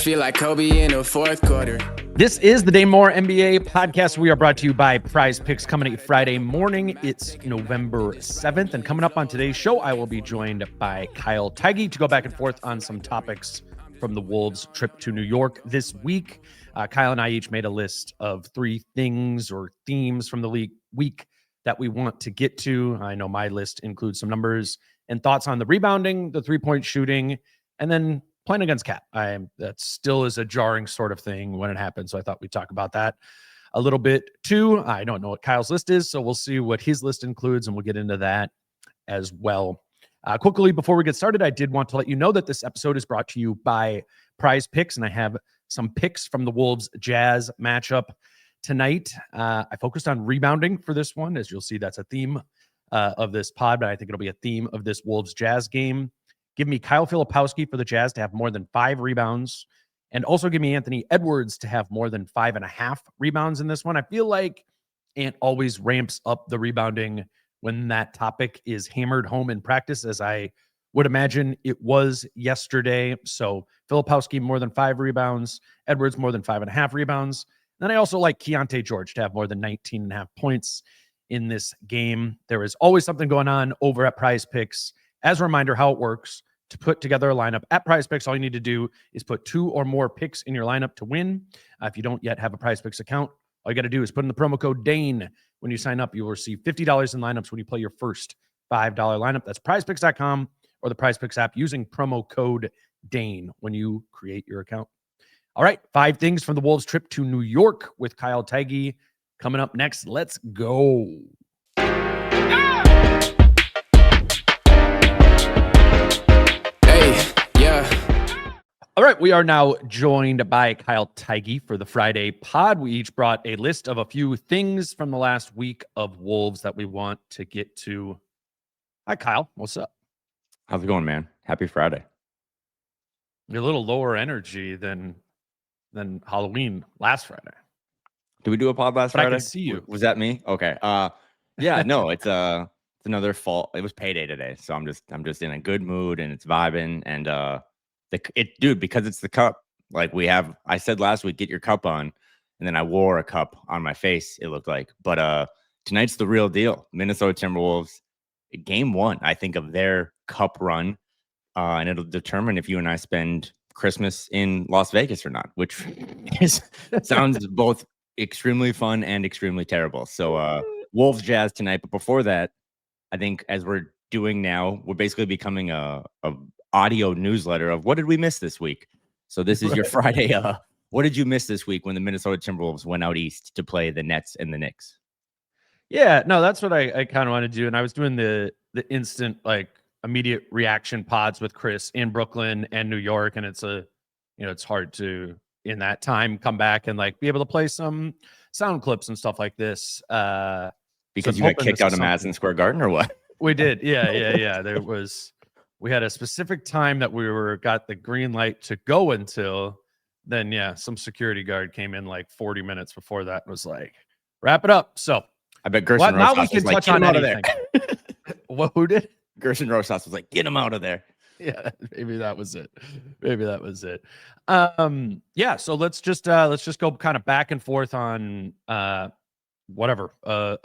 feel like Kobe in the fourth quarter. This is the Dane Moore NBA podcast. We are brought to you by Prize Picks, coming at you Friday morning. It's November 7th. And coming up on today's show, I will be joined by Kyle Teige to go back and forth on some topics from the Wolves' trip to New York this week. Kyle and I each made a list of 3 things or themes from the week that we want to get to. I know my list includes some numbers and thoughts on the rebounding, the three-point shooting, and then playing against Cat. That still is a jarring sort of thing when it happens. So I thought we'd talk about that a little bit too. I don't know what Kyle's list is, so we'll see what his list includes, and we'll get into that as well. Quickly, before we get started, I did want to let you know that this episode is brought to you by Prize Picks, and I have some picks from the Wolves Jazz matchup tonight. I focused on rebounding for this one. As you'll see, that's a theme of this pod, but I think it'll be a theme of this Wolves Jazz game. Give me Kyle Filipowski for the Jazz to have more than 5 rebounds, and also give me Anthony Edwards to have more than 5.5 rebounds in this one. I feel like Ant always ramps up the rebounding when that topic is hammered home in practice, as I would imagine it was yesterday. So Filipowski more than 5 rebounds, Edwards more than 5.5 rebounds. Then I also like Keontae George to have more than 19.5 points in this game. There is always something going on over at Prize Picks. As a reminder, how it works: to put together a lineup at Prize Picks, all you need to do is put 2 or more picks in your lineup to win. If you don't yet have a Prize Picks account, all you got to do is put in the promo code DANE. When you sign up, you will receive $50 in lineups when you play your first $5 lineup. That's prizepicks.com or the Prize Picks app using promo code DANE when you create your account. All right, 5 things from the Wolves trip to New York with Kyle Teige coming up next. Let's go. All right, we are now joined by Kyle Teige for the Friday pod. We each brought a list of a few things from the last week of Wolves that we want to get to. Hi, Kyle. What's up? How's it going, man? Happy Friday. You're a little lower energy than Halloween last Friday. Did we do a pod last Friday? I can see you. Was that me? Okay. Yeah, no, it's another fall. It was payday today, so I'm just in a good mood and it's vibing, and because it's the cup. Like I said last week, get your cup on, and then I wore a cup on my face, it looked like. But tonight's the real deal. Minnesota Timberwolves, game 1, I think, of their cup run, and it'll determine if you and I spend Christmas in Las Vegas or not, which sounds both extremely fun and extremely terrible. So Wolves Jazz tonight. But before that, I think, as we're doing now, we're basically becoming a audio newsletter of what did we miss this week. So this is your Friday. What did you miss this week when the Minnesota Timberwolves went out east to play the Nets and the Knicks? Yeah, no, that's what I kind of want to do. And I was doing the instant, like, immediate reaction pods with Chris in Brooklyn and New York, and it's hard to in that time come back and like be able to play some sound clips and stuff like this. Because you got kicked out of Madison Square Garden, or what? We did, yeah. We had a specific time that we got the green light to go until. Then, yeah, some security guard came in like 40 minutes before that and was like, "Wrap it up." So I bet Gerson Rosas now we can touch on anything. What? Who did? Gerson Rosas was like, "Get him out of there." Yeah, maybe that was it. Yeah, so let's just go kind of back and forth on a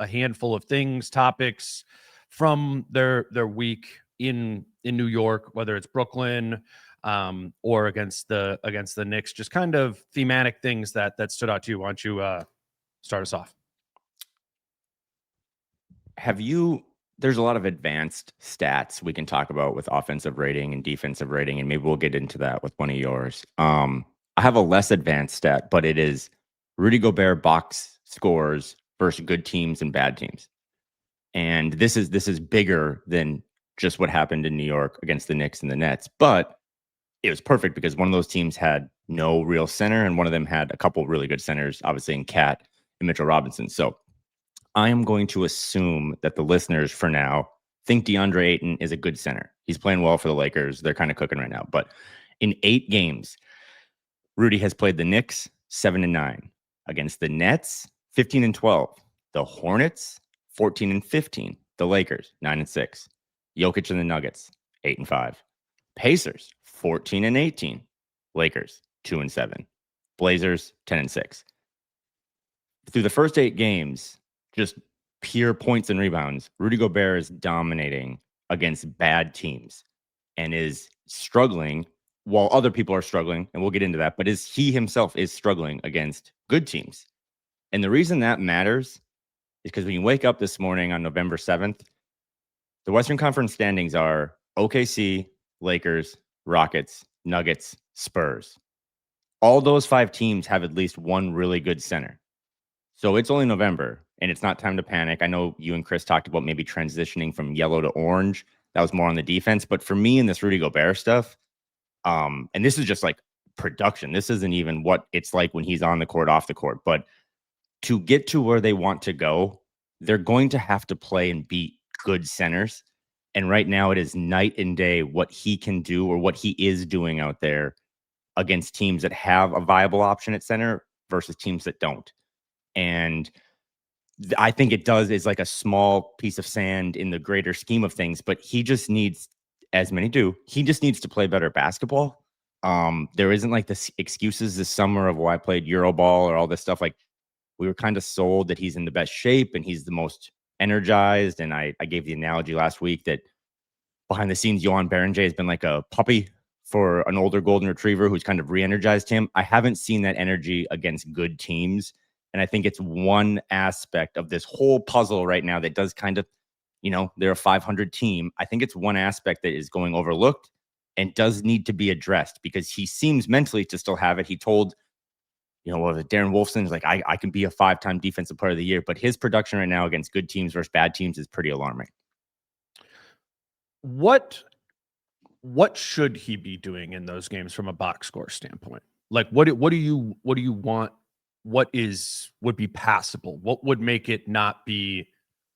handful of things, topics from their week in New York, whether it's Brooklyn or against the Knicks, just kind of thematic things that stood out to you. Why don't you start us off? There's a lot of advanced stats we can talk about with offensive rating and defensive rating, and maybe we'll get into that with one of yours. I have a less advanced stat, but it is Rudy Gobert box scores versus good teams and bad teams. And this is bigger than just what happened in New York against the Knicks and the Nets, but it was perfect because one of those teams had no real center, and one of them had a couple really good centers, obviously in Cat and Mitchell Robinson. So I am going to assume that the listeners for now think DeAndre Ayton is a good center. He's playing well for the Lakers. They're kind of cooking right now. But in 8 games, Rudy has played the Knicks 7-9, against the Nets 15-12, the Hornets 14-15, the Lakers 9-6, Jokic and the Nuggets 8-5, Pacers 14-18, Lakers 2-7. Blazers 10-6. Through the first 8 games, just pure points and rebounds, Rudy Gobert is dominating against bad teams and is struggling while other people are struggling, and we'll get into that, but he himself is struggling against good teams. And the reason that matters is because when you wake up this morning on November 7th, the Western Conference standings are OKC, Lakers, Rockets, Nuggets, Spurs. All those 5 teams have at least one really good center. So it's only November, and it's not time to panic. I know you and Chris talked about maybe transitioning from yellow to orange. That was more on the defense. But for me in this Rudy Gobert stuff, and this is just like production. This isn't even what it's like when he's on the court, off the court. But to get to where they want to go, they're going to have to play and beat good centers. And right now it is night and day what he can do or what he is doing out there against teams that have a viable option at center versus teams that don't. And I think it is like a small piece of sand in the greater scheme of things, but he just needs, as many do, he just needs to play better basketball. There isn't like this excuses this summer of, well, I played Euroball or all this stuff. Like, we were kind of sold that he's in the best shape and he's the most energized. And I gave the analogy last week that behind the scenes, Johan Berenger has been like a puppy for an older golden retriever who's kind of re-energized him. I haven't seen that energy against good teams. And I think it's one aspect of this whole puzzle right now that does kind of, they're a 500 team. I think it's one aspect that is going overlooked and does need to be addressed because he seems mentally to still have it. He told, Darren Wolfson's like, I can be a 5-time defensive player of the year, but his production right now against good teams versus bad teams is pretty alarming. What should he be doing in those games from a box score standpoint? Like, what do you want? What would be passable? What would make it not be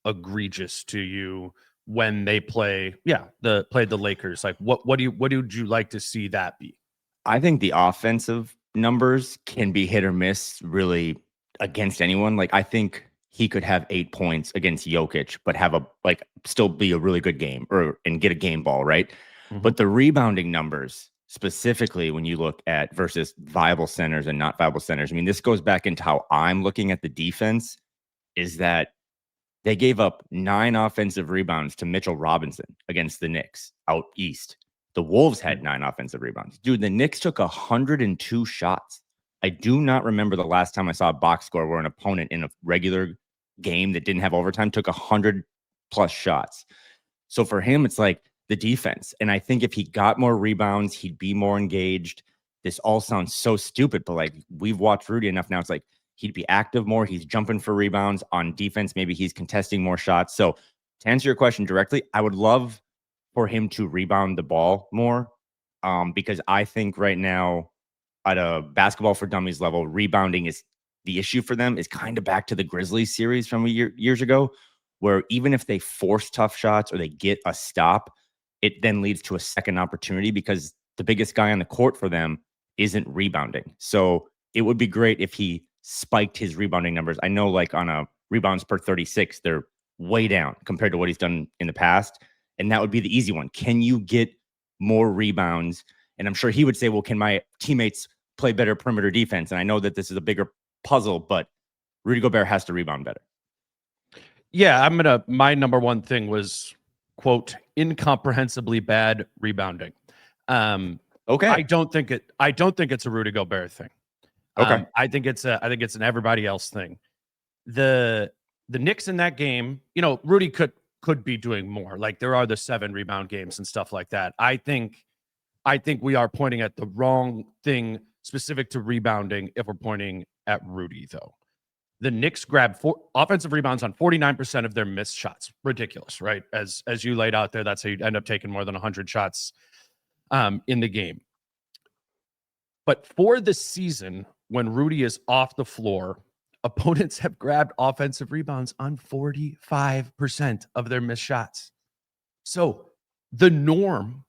egregious to you when they play the Lakers? Like, what would you like to see that be? I think the offensive numbers can be hit or miss really against anyone. Like, I think he could have 8 points against Jokic, but have still be a really good game and get a game ball, right? Mm-hmm. But the rebounding numbers, specifically when you look at versus viable centers and not viable centers, I mean, this goes back into how I'm looking at the defense, is that they gave up 9 offensive rebounds to Mitchell Robinson against the Knicks out east. The Wolves had 9 offensive rebounds. Dude, the Knicks took 102 shots. I do not remember the last time I saw a box score where an opponent in a regular game that didn't have overtime took 100+ shots. So for him, it's like the defense. And I think if he got more rebounds, he'd be more engaged. This all sounds so stupid, but like, we've watched Rudy enough now. It's like he'd be active more. He's jumping for rebounds on defense. Maybe he's contesting more shots. So to answer your question directly, I would love for him to rebound the ball more, because I think right now at a basketball for dummies level, rebounding is the issue for them. Is kind of back to the Grizzlies series from years ago, where even if they force tough shots or they get a stop, it then leads to a second opportunity because the biggest guy on the court for them isn't rebounding. So it would be great if he spiked his rebounding numbers. I know, like, on a rebounds per 36, they're way down compared to what he's done in the past. And that would be the easy one. Can you get more rebounds? And I'm sure he would say, well, can my teammates play better perimeter defense? And I know that this is a bigger puzzle, but Rudy Gobert has to rebound better. Yeah, my number one thing was, quote, incomprehensibly bad rebounding. Okay. I don't think it's a Rudy Gobert thing. Okay. I think it's an everybody else thing. The Knicks in that game, Rudy could be doing more. Like, there are the 7 rebound games and stuff like that. I think we are pointing at the wrong thing specific to rebounding if we're pointing at Rudy, though. The Knicks grabbed 4 offensive rebounds on 49% of their missed shots. Ridiculous, right? As you laid out there, that's how you end up taking more than 100 shots in the game. But for the season, when Rudy is off the floor, opponents have grabbed offensive rebounds on 45% of their missed shots. So the norm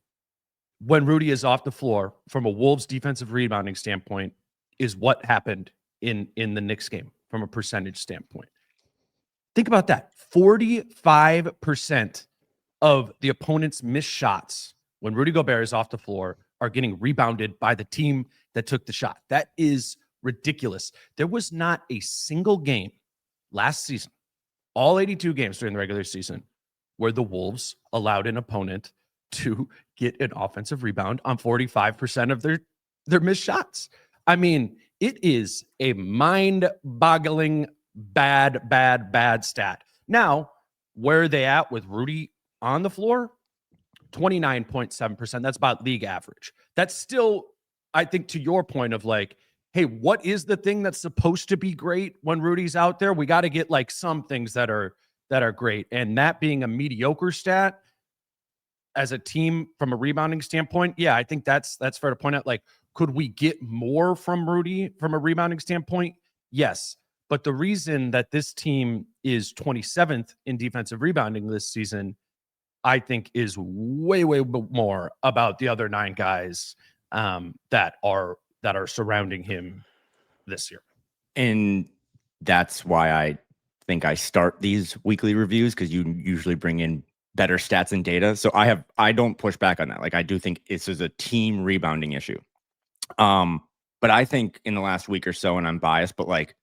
when Rudy is off the floor from a Wolves defensive rebounding standpoint is what happened in the Knicks game from a percentage standpoint. Think about that. 45% of the opponent's missed shots when Rudy Gobert is off the floor are getting rebounded by the team that took the shot. That is ridiculous. There was not a single game last season, all 82 games during the regular season, where the Wolves allowed an opponent to get an offensive rebound on 45% of their missed shots. I mean, it is a mind-boggling bad stat. Now, where are they at with Rudy on the floor? 29.7%. That's about league average. That's still, I think, to your point of like, hey, what is the thing that's supposed to be great when Rudy's out there? We got to get like some things that are great. And that being a mediocre stat as a team from a rebounding standpoint, yeah, I think that's fair to point out. Like, could we get more from Rudy from a rebounding standpoint? Yes. But the reason that this team is 27th in defensive rebounding this season, I think, is way more about the other 9 guys that are surrounding him this year. And that's why I think I start these weekly reviews, because you usually bring in better stats and data. So I don't push back on that. Like, I do think this is a team rebounding issue. But I think in the last week or so, and I'm biased, but like,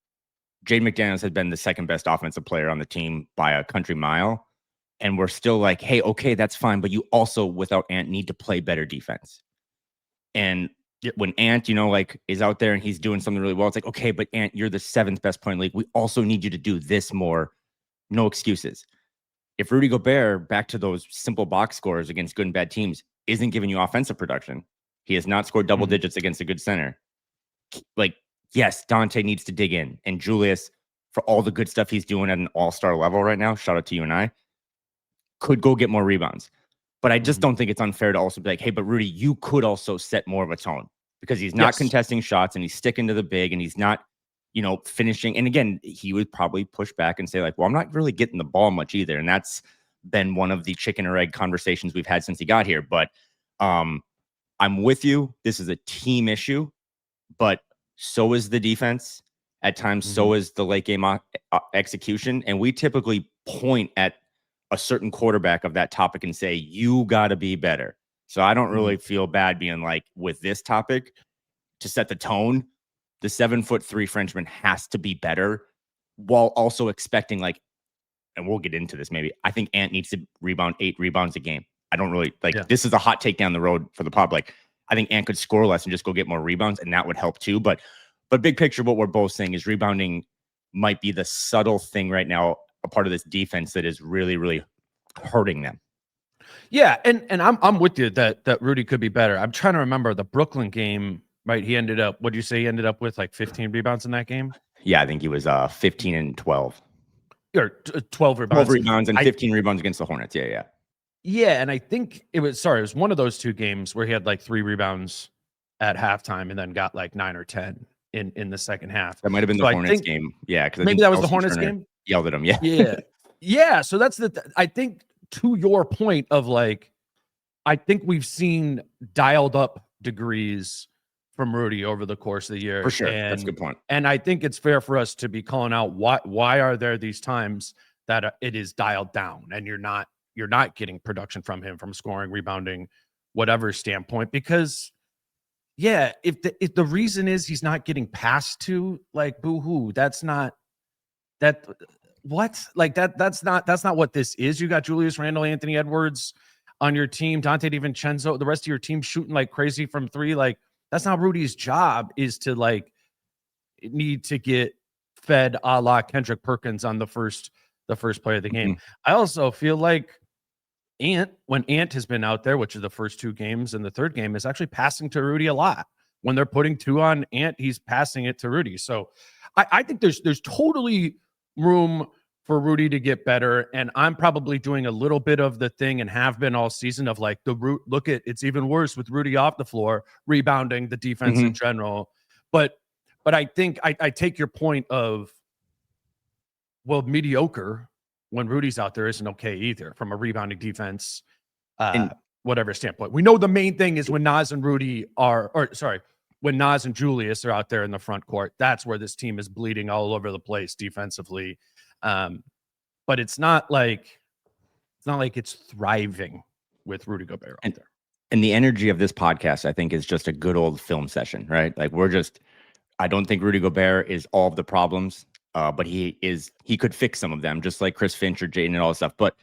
Jaden McDaniels has been the second best offensive player on the team by a country mile. And we're still like, hey, okay, that's fine. But you also, without Ant, need to play better defense. And when Ant, like, is out there and he's doing something really well, it's like, okay, but Ant, you're the 7th best player in the league. We also need you to do this more. No excuses. If Rudy Gobert, back to those simple box scores against good and bad teams, isn't giving you offensive production, he has not scored double digits against a good center. Like, yes, Dante needs to dig in. And Julius, for all the good stuff he's doing at an all-star level right now, shout out to you and I, could go get more rebounds. But I just don't think it's unfair to also be like, hey, but Rudy, you could also set more of a tone, because he's not contesting shots and he's sticking to the big and he's not, finishing. And again, he would probably push back and say like, well, I'm not really getting the ball much either. And that's been one of the chicken or egg conversations we've had since he got here. But I'm with you. This is a team issue, but so is the defense at times. So is the late game execution. And we typically point at a certain quarterback of that topic and say, you got to be better. So I don't really feel bad being like, with this topic, to set the tone, the 7'3" Frenchman has to be better, while also expecting, like, and we'll get into this maybe, I think Ant needs to rebound 8 rebounds a game. I don't really this is a hot take down the road for the pod. Like, I think Ant could score less and just go get more rebounds, and that would help too. But big picture, what we're both saying is rebounding might be the subtle thing right now, a part of this defense that is really hurting them. Yeah, and I'm with you that Rudy could be better. I'm trying to remember the Brooklyn game, right? He ended up, what'd you say? He ended up with like 15 rebounds in that game? Yeah, I think he was 15 and 12. Or 12 rebounds. 12 rebounds and 15 rebounds against the Hornets. Yeah. Yeah, and I think it was one of those 2 games where he had like 3 rebounds at halftime and then got like 9 or 10 in the second half. That might have been the Hornets game. Yeah, because maybe that was the Hornets game. Yelled at him. Yeah. Yeah. So that's I think, to your point of like, I think we've seen dialed up degrees from Rudy over the course of the year. For sure. That's a good point. And I think it's fair for us to be calling out why are there these times that it is dialed down and you're not getting production from him, from scoring, rebounding, whatever standpoint. Because if the reason is he's not getting passed to, like, boo-hoo, that's not what this is. You got Julius Randle, Anthony Edwards on your team, Dante DiVincenzo, the rest of your team shooting like crazy from 3. Like, that's not Rudy's job, is to like need to get fed a la Kendrick Perkins on the first play of the game. I also feel like when Ant has been out there, which is the first 2 games, and the third game is actually passing to Rudy a lot. When they're putting 2 on Ant, he's passing it to Rudy. So I think there's totally room for Rudy to get better. And I'm probably doing a little bit of the thing, and have been all season, of like, look at, it's even worse with Rudy off the floor, rebounding the defense in general. But I think I take your point of, well, mediocre when Rudy's out there isn't okay either from a rebounding defense, whatever standpoint. We know the main thing is when Naz and when Naz and Julius are out there in the front court, that's where this team is bleeding all over the place defensively. But it's not like it's thriving with Rudy Gobert out there. And the energy of this podcast, I think, is just a good old film session, right? Like I don't think Rudy Gobert is all of the problems, but he could fix some of them, just like Chris Finch or Jaden and all that stuff. But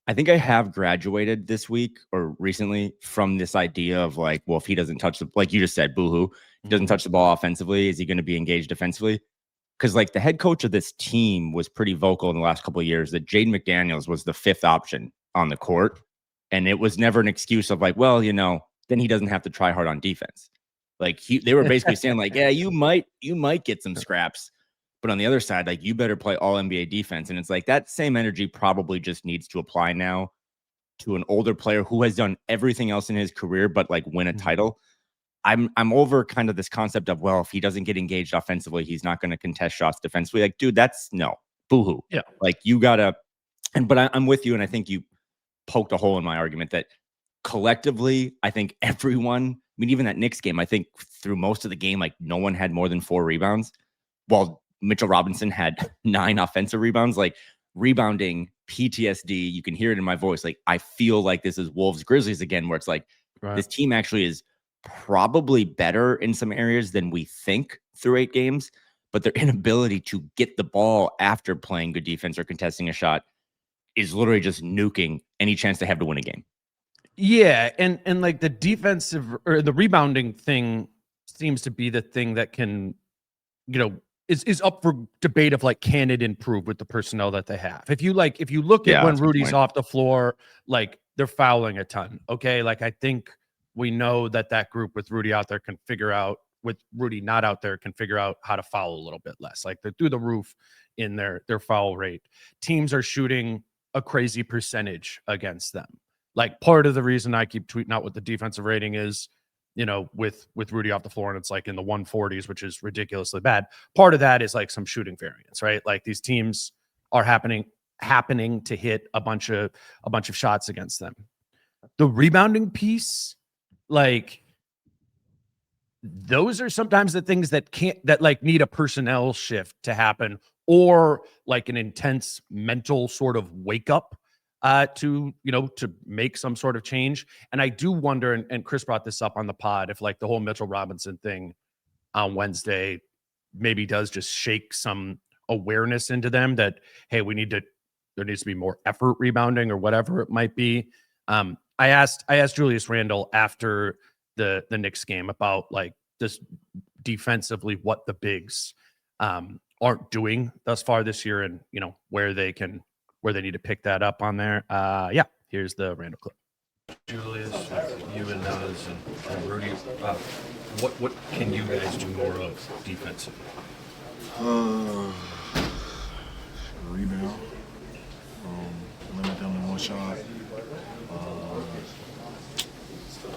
I think I have graduated this week or recently from this idea of like, well, if he doesn't touch like you just said, boohoo, he doesn't touch the ball offensively, is he going to be engaged defensively? Because like the head coach of this team was pretty vocal in the last couple of years that Jaden McDaniels was the fifth option on the court. And it was never an excuse of like, well, then he doesn't have to try hard on defense. Like they were basically saying like, yeah, you might get some scraps, but on the other side, like you better play all NBA defense. And it's like that same energy probably just needs to apply now to an older player who has done everything else in his career, but like win a title. I'm over kind of this concept of, well, if he doesn't get engaged offensively, he's not going to contest shots defensively. Like, dude, that's no boohoo. Yeah. Like you gotta, but I'm with you. And I think you poked a hole in my argument that collectively, I think everyone, I mean, even that Knicks game, I think through most of the game, like no one had more than 4 rebounds, while Mitchell Robinson had 9 offensive rebounds. Like rebounding PTSD, you can hear it in my voice. Like I feel like this is Wolves Grizzlies again, where it's like this team actually is probably better in some areas than we think through 8 games, but their inability to get the ball after playing good defense or contesting a shot is literally just nuking any chance they have to win a game. Yeah, and like the defensive or the rebounding thing seems to be the thing that can, is up for debate of like, can it improve with the personnel that they have? If you look at when Rudy's off the floor, like they're fouling a ton. Okay, like I think we know that group with Rudy out there can figure out, with Rudy not out there, can figure out how to foul a little bit less. Like they're through the roof in their foul rate. Teams are shooting a crazy percentage against them. Like part of the reason I keep tweeting out what the defensive rating is, with Rudy off the floor, and it's like in the 140s, which is ridiculously bad. Part of that is like some shooting variance, right? Like these teams are happening to hit a bunch of shots against them. The rebounding piece, like those are sometimes the things that need a personnel shift to happen, or like an intense mental sort of wake up to make some sort of change. And I do wonder, and Chris brought this up on the pod, if like the whole Mitchell Robinson thing on Wednesday maybe does just shake some awareness into them that, hey, there needs to be more effort rebounding or whatever it might be. I asked Julius Randle after the Knicks game about like this defensively, what the bigs aren't doing thus far this year, and where they need to pick that up on there. Here's the Randall clip. Julius, you and those and Rudy, what can you guys do more of defensively? Rebound. Limit them to one shot.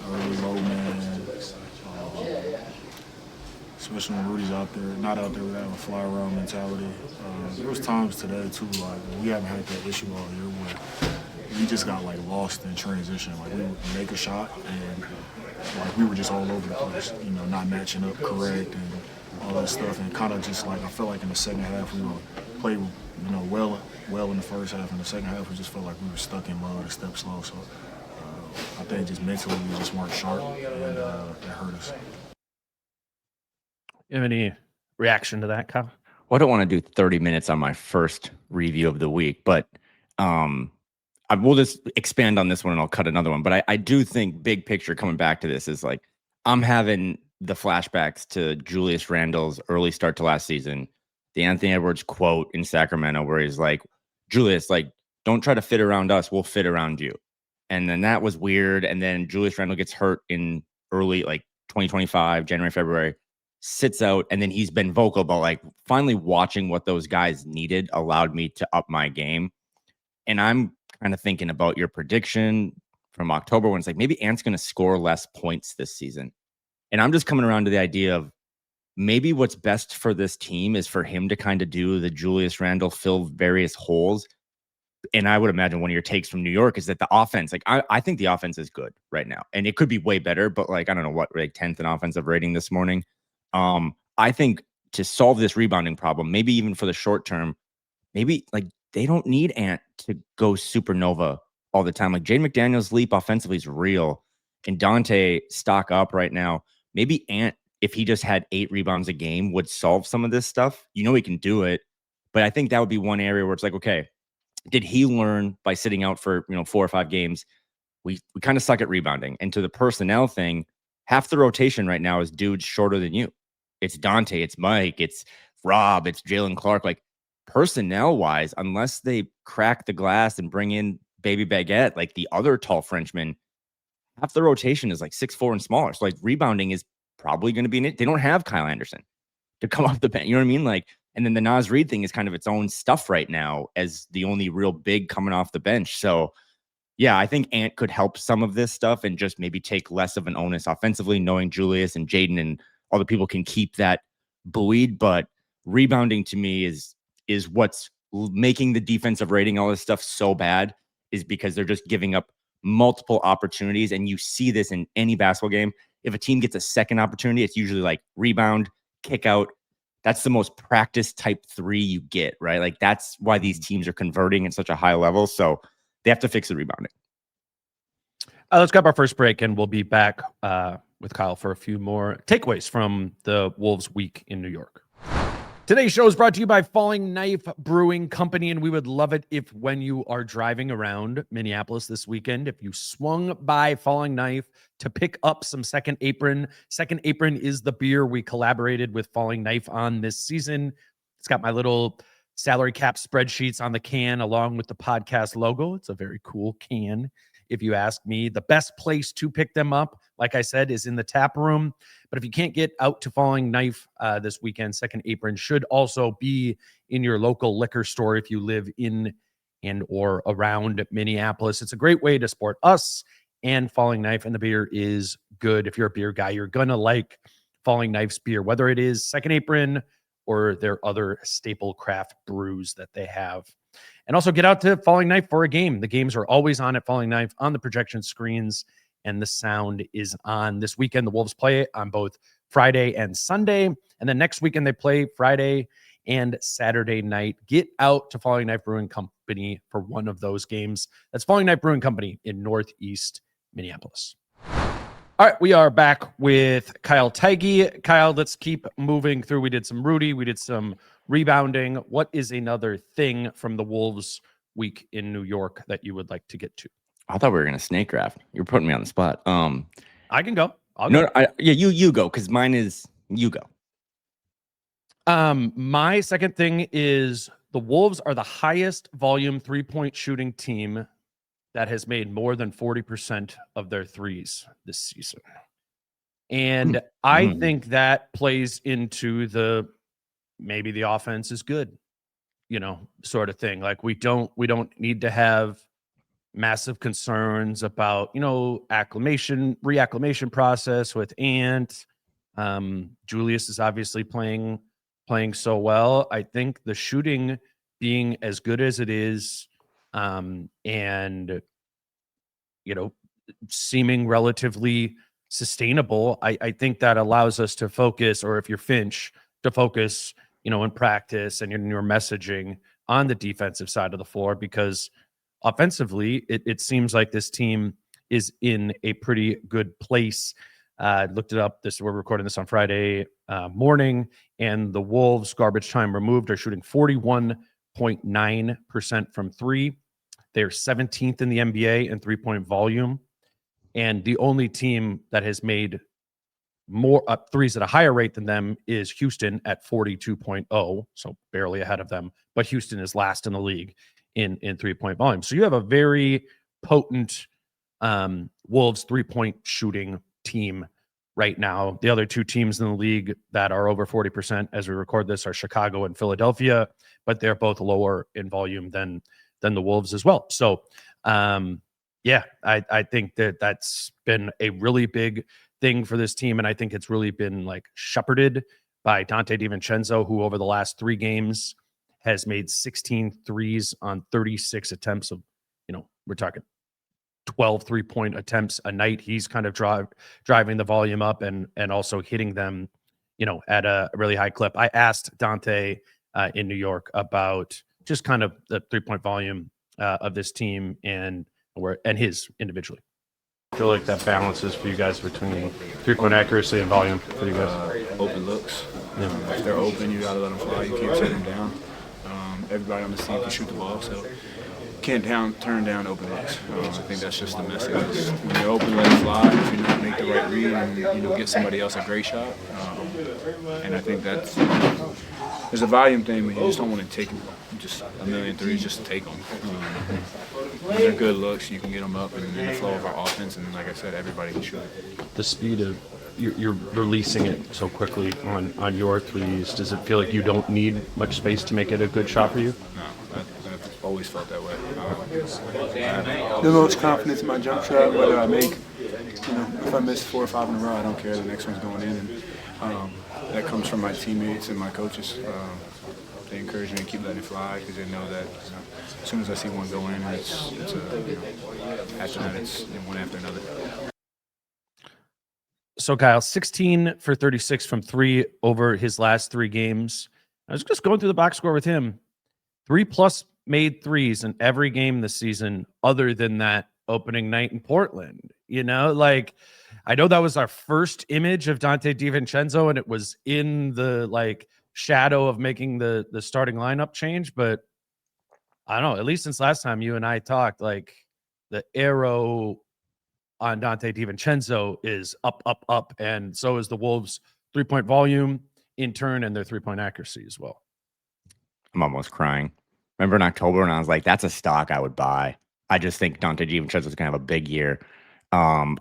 Early low man. Especially when Rudy's not out there, we have a fly around mentality. There was times today too, like we haven't had that issue all year where we just got like lost in transition. Like we would make a shot and like we were just all over the place, not matching up correct and all that stuff. And kind of just like I felt like in the second half we would play, well in the first half. In the second half we just felt like we were stuck in mud, a step slow. So I think just mentally we just weren't sharp, and that hurt us. You have any reaction to that, Kyle? Well, I don't want to do 30 minutes on my first review of the week, but I will just expand on this one and I'll cut another one. But I do think big picture coming back to this is like, I'm having the flashbacks to Julius Randle's early start to last season, the Anthony Edwards quote in Sacramento, where he's like, Julius, like, don't try to fit around us. We'll fit around you. And then that was weird. And then Julius Randle gets hurt in early, like 2025, January, February, sits out. And then he's been vocal about like finally watching what those guys needed allowed me to up my game. And I'm kind of thinking about your prediction from October when it's like, maybe Ant's going to score less points this season. And I'm just coming around to the idea of maybe what's best for this team is for him to kind of do the Julius Randle, fill various holes. And I would imagine one of your takes from New York is that the offense, like I think the offense is good right now, and it could be way better, but like, I don't know what, like 10th in offensive rating this morning. I think to solve this rebounding problem, maybe even for the short term, maybe like they don't need Ant to go supernova all the time. Like Jaden McDaniels' leap offensively is real. and Dante stock up right now. Maybe Ant, if he just had 8 rebounds a game, would solve some of this stuff. He can do it. But I think that would be one area where it's like, okay, did he learn by sitting out for 4 or 5 games? We kind of suck at rebounding. And to the personnel thing, half the rotation right now is dudes shorter than you. It's Dante, it's Mike, it's Rob, it's Jalen Clark. Like personnel wise, unless they crack the glass and bring in Baby Baguette, like the other tall Frenchman, half the rotation is like 6'4" and smaller. So like rebounding is probably going to be in it. They don't have Kyle Anderson to come off the bench. You know what I mean? Like, and then the Naz Reid thing is kind of its own stuff right now as the only real big coming off the bench. So yeah, I think Ant could help some of this stuff and just maybe take less of an onus offensively, knowing Julius and Jaden and all the people can keep that buoyed. But rebounding to me is what's making the defensive rating, all this stuff so bad, is because they're just giving up multiple opportunities. And you see this in any basketball game. If a team gets a second opportunity, it's usually like rebound, kick out. That's the most practice type 3 you get, right? Like that's why these teams are converting at such a high level. So they have to fix the rebounding. Let's grab our first break, and we'll be back with Kyle for a few more takeaways from the Wolves week in New York. Today's show is brought to you by Falling Knife Brewing Company, and we would love it if when you are driving around Minneapolis this weekend, if you swung by Falling Knife to pick up some Second Apron. Second Apron is the beer we collaborated with Falling Knife on this season. It's got my little salary cap spreadsheets on the can along with the podcast logo. It's a very cool can. If you ask me, the best place to pick them up, like I said, is in the tap room. But if you can't get out to Falling Knife this weekend, Second Apron should also be in your local liquor store if you live in and or around Minneapolis. It's a great way to support us and Falling Knife, and the beer is good. If you're a beer guy, you're going to like Falling Knife's beer, whether it is Second Apron or their other staple craft brews that they have. And also get out to Falling Knife for a game. The games are always on at Falling Knife on the projection screens, and the sound is on. This weekend, the Wolves play on both Friday and Sunday. And then next weekend, they play Friday and Saturday night. Get out to Falling Knife Brewing Company for one of those games. That's Falling Knife Brewing Company in Northeast Minneapolis. All right, we are back with Kyle Teige. Kyle, let's keep moving through. We did some Rudy. We did some rebounding. What is another thing from the Wolves week in New York that you would like to get to? I thought we were going to snake draft. You're putting me on the spot. I can go. I'll no, go. You go, because mine is you go. My second thing is the Wolves are the highest volume 3-point shooting team that has made more than 40% of their threes this season. And I think that plays into maybe the offense is good, sort of thing. Like we don't need to have massive concerns about, reacclimation process with Ant. Julius is obviously playing so well. I think the shooting being as good as it is, and seeming relatively sustainable, I think that allows us to focus, or if you're Finch, to focus, in practice and in your messaging on the defensive side of the floor, because offensively, it seems like this team is in a pretty good place. Looked it up. We're recording this on Friday morning, and the Wolves, garbage time removed, are shooting 41.9% from three. They're 17th in the NBA in 3-point volume, and the only team that has made more threes at a higher rate than them is Houston at 42.0, so barely ahead of them. But Houston is last in the league in 3-point volume. So you have a very potent Wolves 3-point shooting team right now. The other two teams in the league that are over 40% as we record this are Chicago and Philadelphia, but they're both lower in volume than the Wolves as well. So, I think that's been a really big thing for this team, and I think it's really been like shepherded by Dante DiVincenzo, who over the last 3 games has made 16 threes on 36 attempts of, we're talking 12 3-point attempts a night. He's kind of driving the volume up and also hitting them, at a really high clip. I asked Dante in New York about just kind of the 3-point volume of this team and his individually. I feel like that balances for you guys between three-point accuracy and volume for you guys. Open looks. If they're open, you gotta let them fly. You can't turn them down. Everybody on the team can shoot the ball, so can't turn down open looks. I think that's just the message. When you're open, let it fly. If you not make the right read, and get somebody else a great shot. And I think that's there's a volume thing, but you just don't want to take just a million threes just to take them. When they're good looks, you can get them up and in the flow of our offense. And like I said, everybody can shoot it. The speed of you're releasing it so quickly on your threes. Does it feel like you don't need much space to make it a good shot for you? No, I've always felt that way. The most confidence in my jump shot, whether I make, if I miss 4 or 5 in a row, I don't care. The next one's going in, and that comes from my teammates and my coaches. They encourage me to keep letting it fly because they know that as soon as I see one go in, after that it's one after another. So Kyle, 16 for 36 from 3 over his last 3 games. I was just going through the box score with him. 3+ made threes in every game this season, other than that opening night in Portland. I know that was our first image of Donte DiVincenzo, and it was in the shadow of making the starting lineup change. But I don't know, at least since last time you and I talked, the arrow on Donte DiVincenzo is up, up, up, and so is the Wolves' 3-point volume in turn, and their 3-point accuracy as well. I'm almost crying. Remember in October when I was like, that's a stock I would buy. I just think Donte DiVincenzo is going to have a big year. I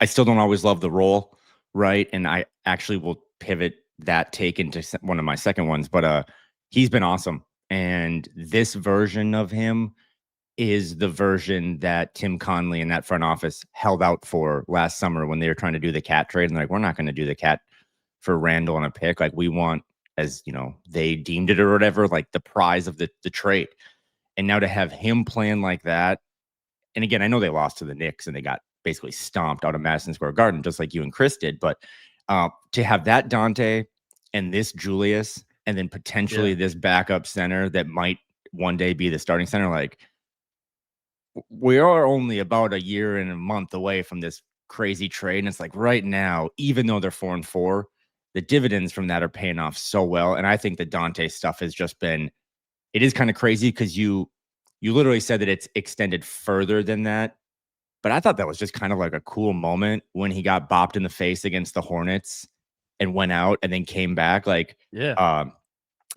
still don't always love the role, right? And I actually will pivot that take into one of my second ones, but he's been awesome. And this version of him is the version that Tim Conley and that front office held out for last summer when they were trying to do the cat trade. And they're like, we're not going to do the cat for Randall and a pick. We want, as they deemed it or whatever, the prize of the trade. And now to have him playing like that. And again, I know they lost to the Knicks and they got basically stomped out of Madison Square Garden, just like you and Chris did. But to have that Donte and this Julius, and then potentially this backup center that might one day be the starting center, we are only about a year and a month away from this crazy trade. And it's right now, even though they're 4-4, the dividends from that are paying off so well. And I think the Donte stuff has just been, it is kind of crazy because you literally said that it's extended further than that. But I thought that was just kind of a cool moment when he got bopped in the face against the Hornets and went out and then came back. I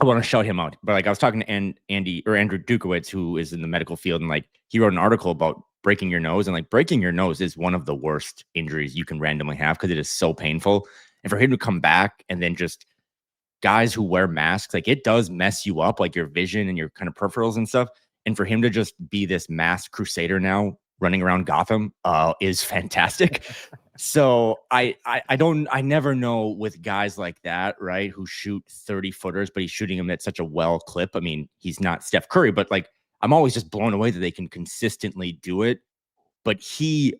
want to shout him out, but I was talking to Andrew Dukowitz, who is in the medical field, and he wrote an article about breaking your nose, and breaking your nose is one of the worst injuries you can randomly have because it is so painful. And for him to come back and then just guys who wear masks, it does mess you up, your vision and your kind of peripherals and stuff. And for him to just be this masked crusader now running around Gotham is fantastic. So I never know with guys like that, right, who shoot 30-footers, but he's shooting them at such a well clip. I mean, he's not Steph Curry, but I'm always just blown away that they can consistently do it. But he,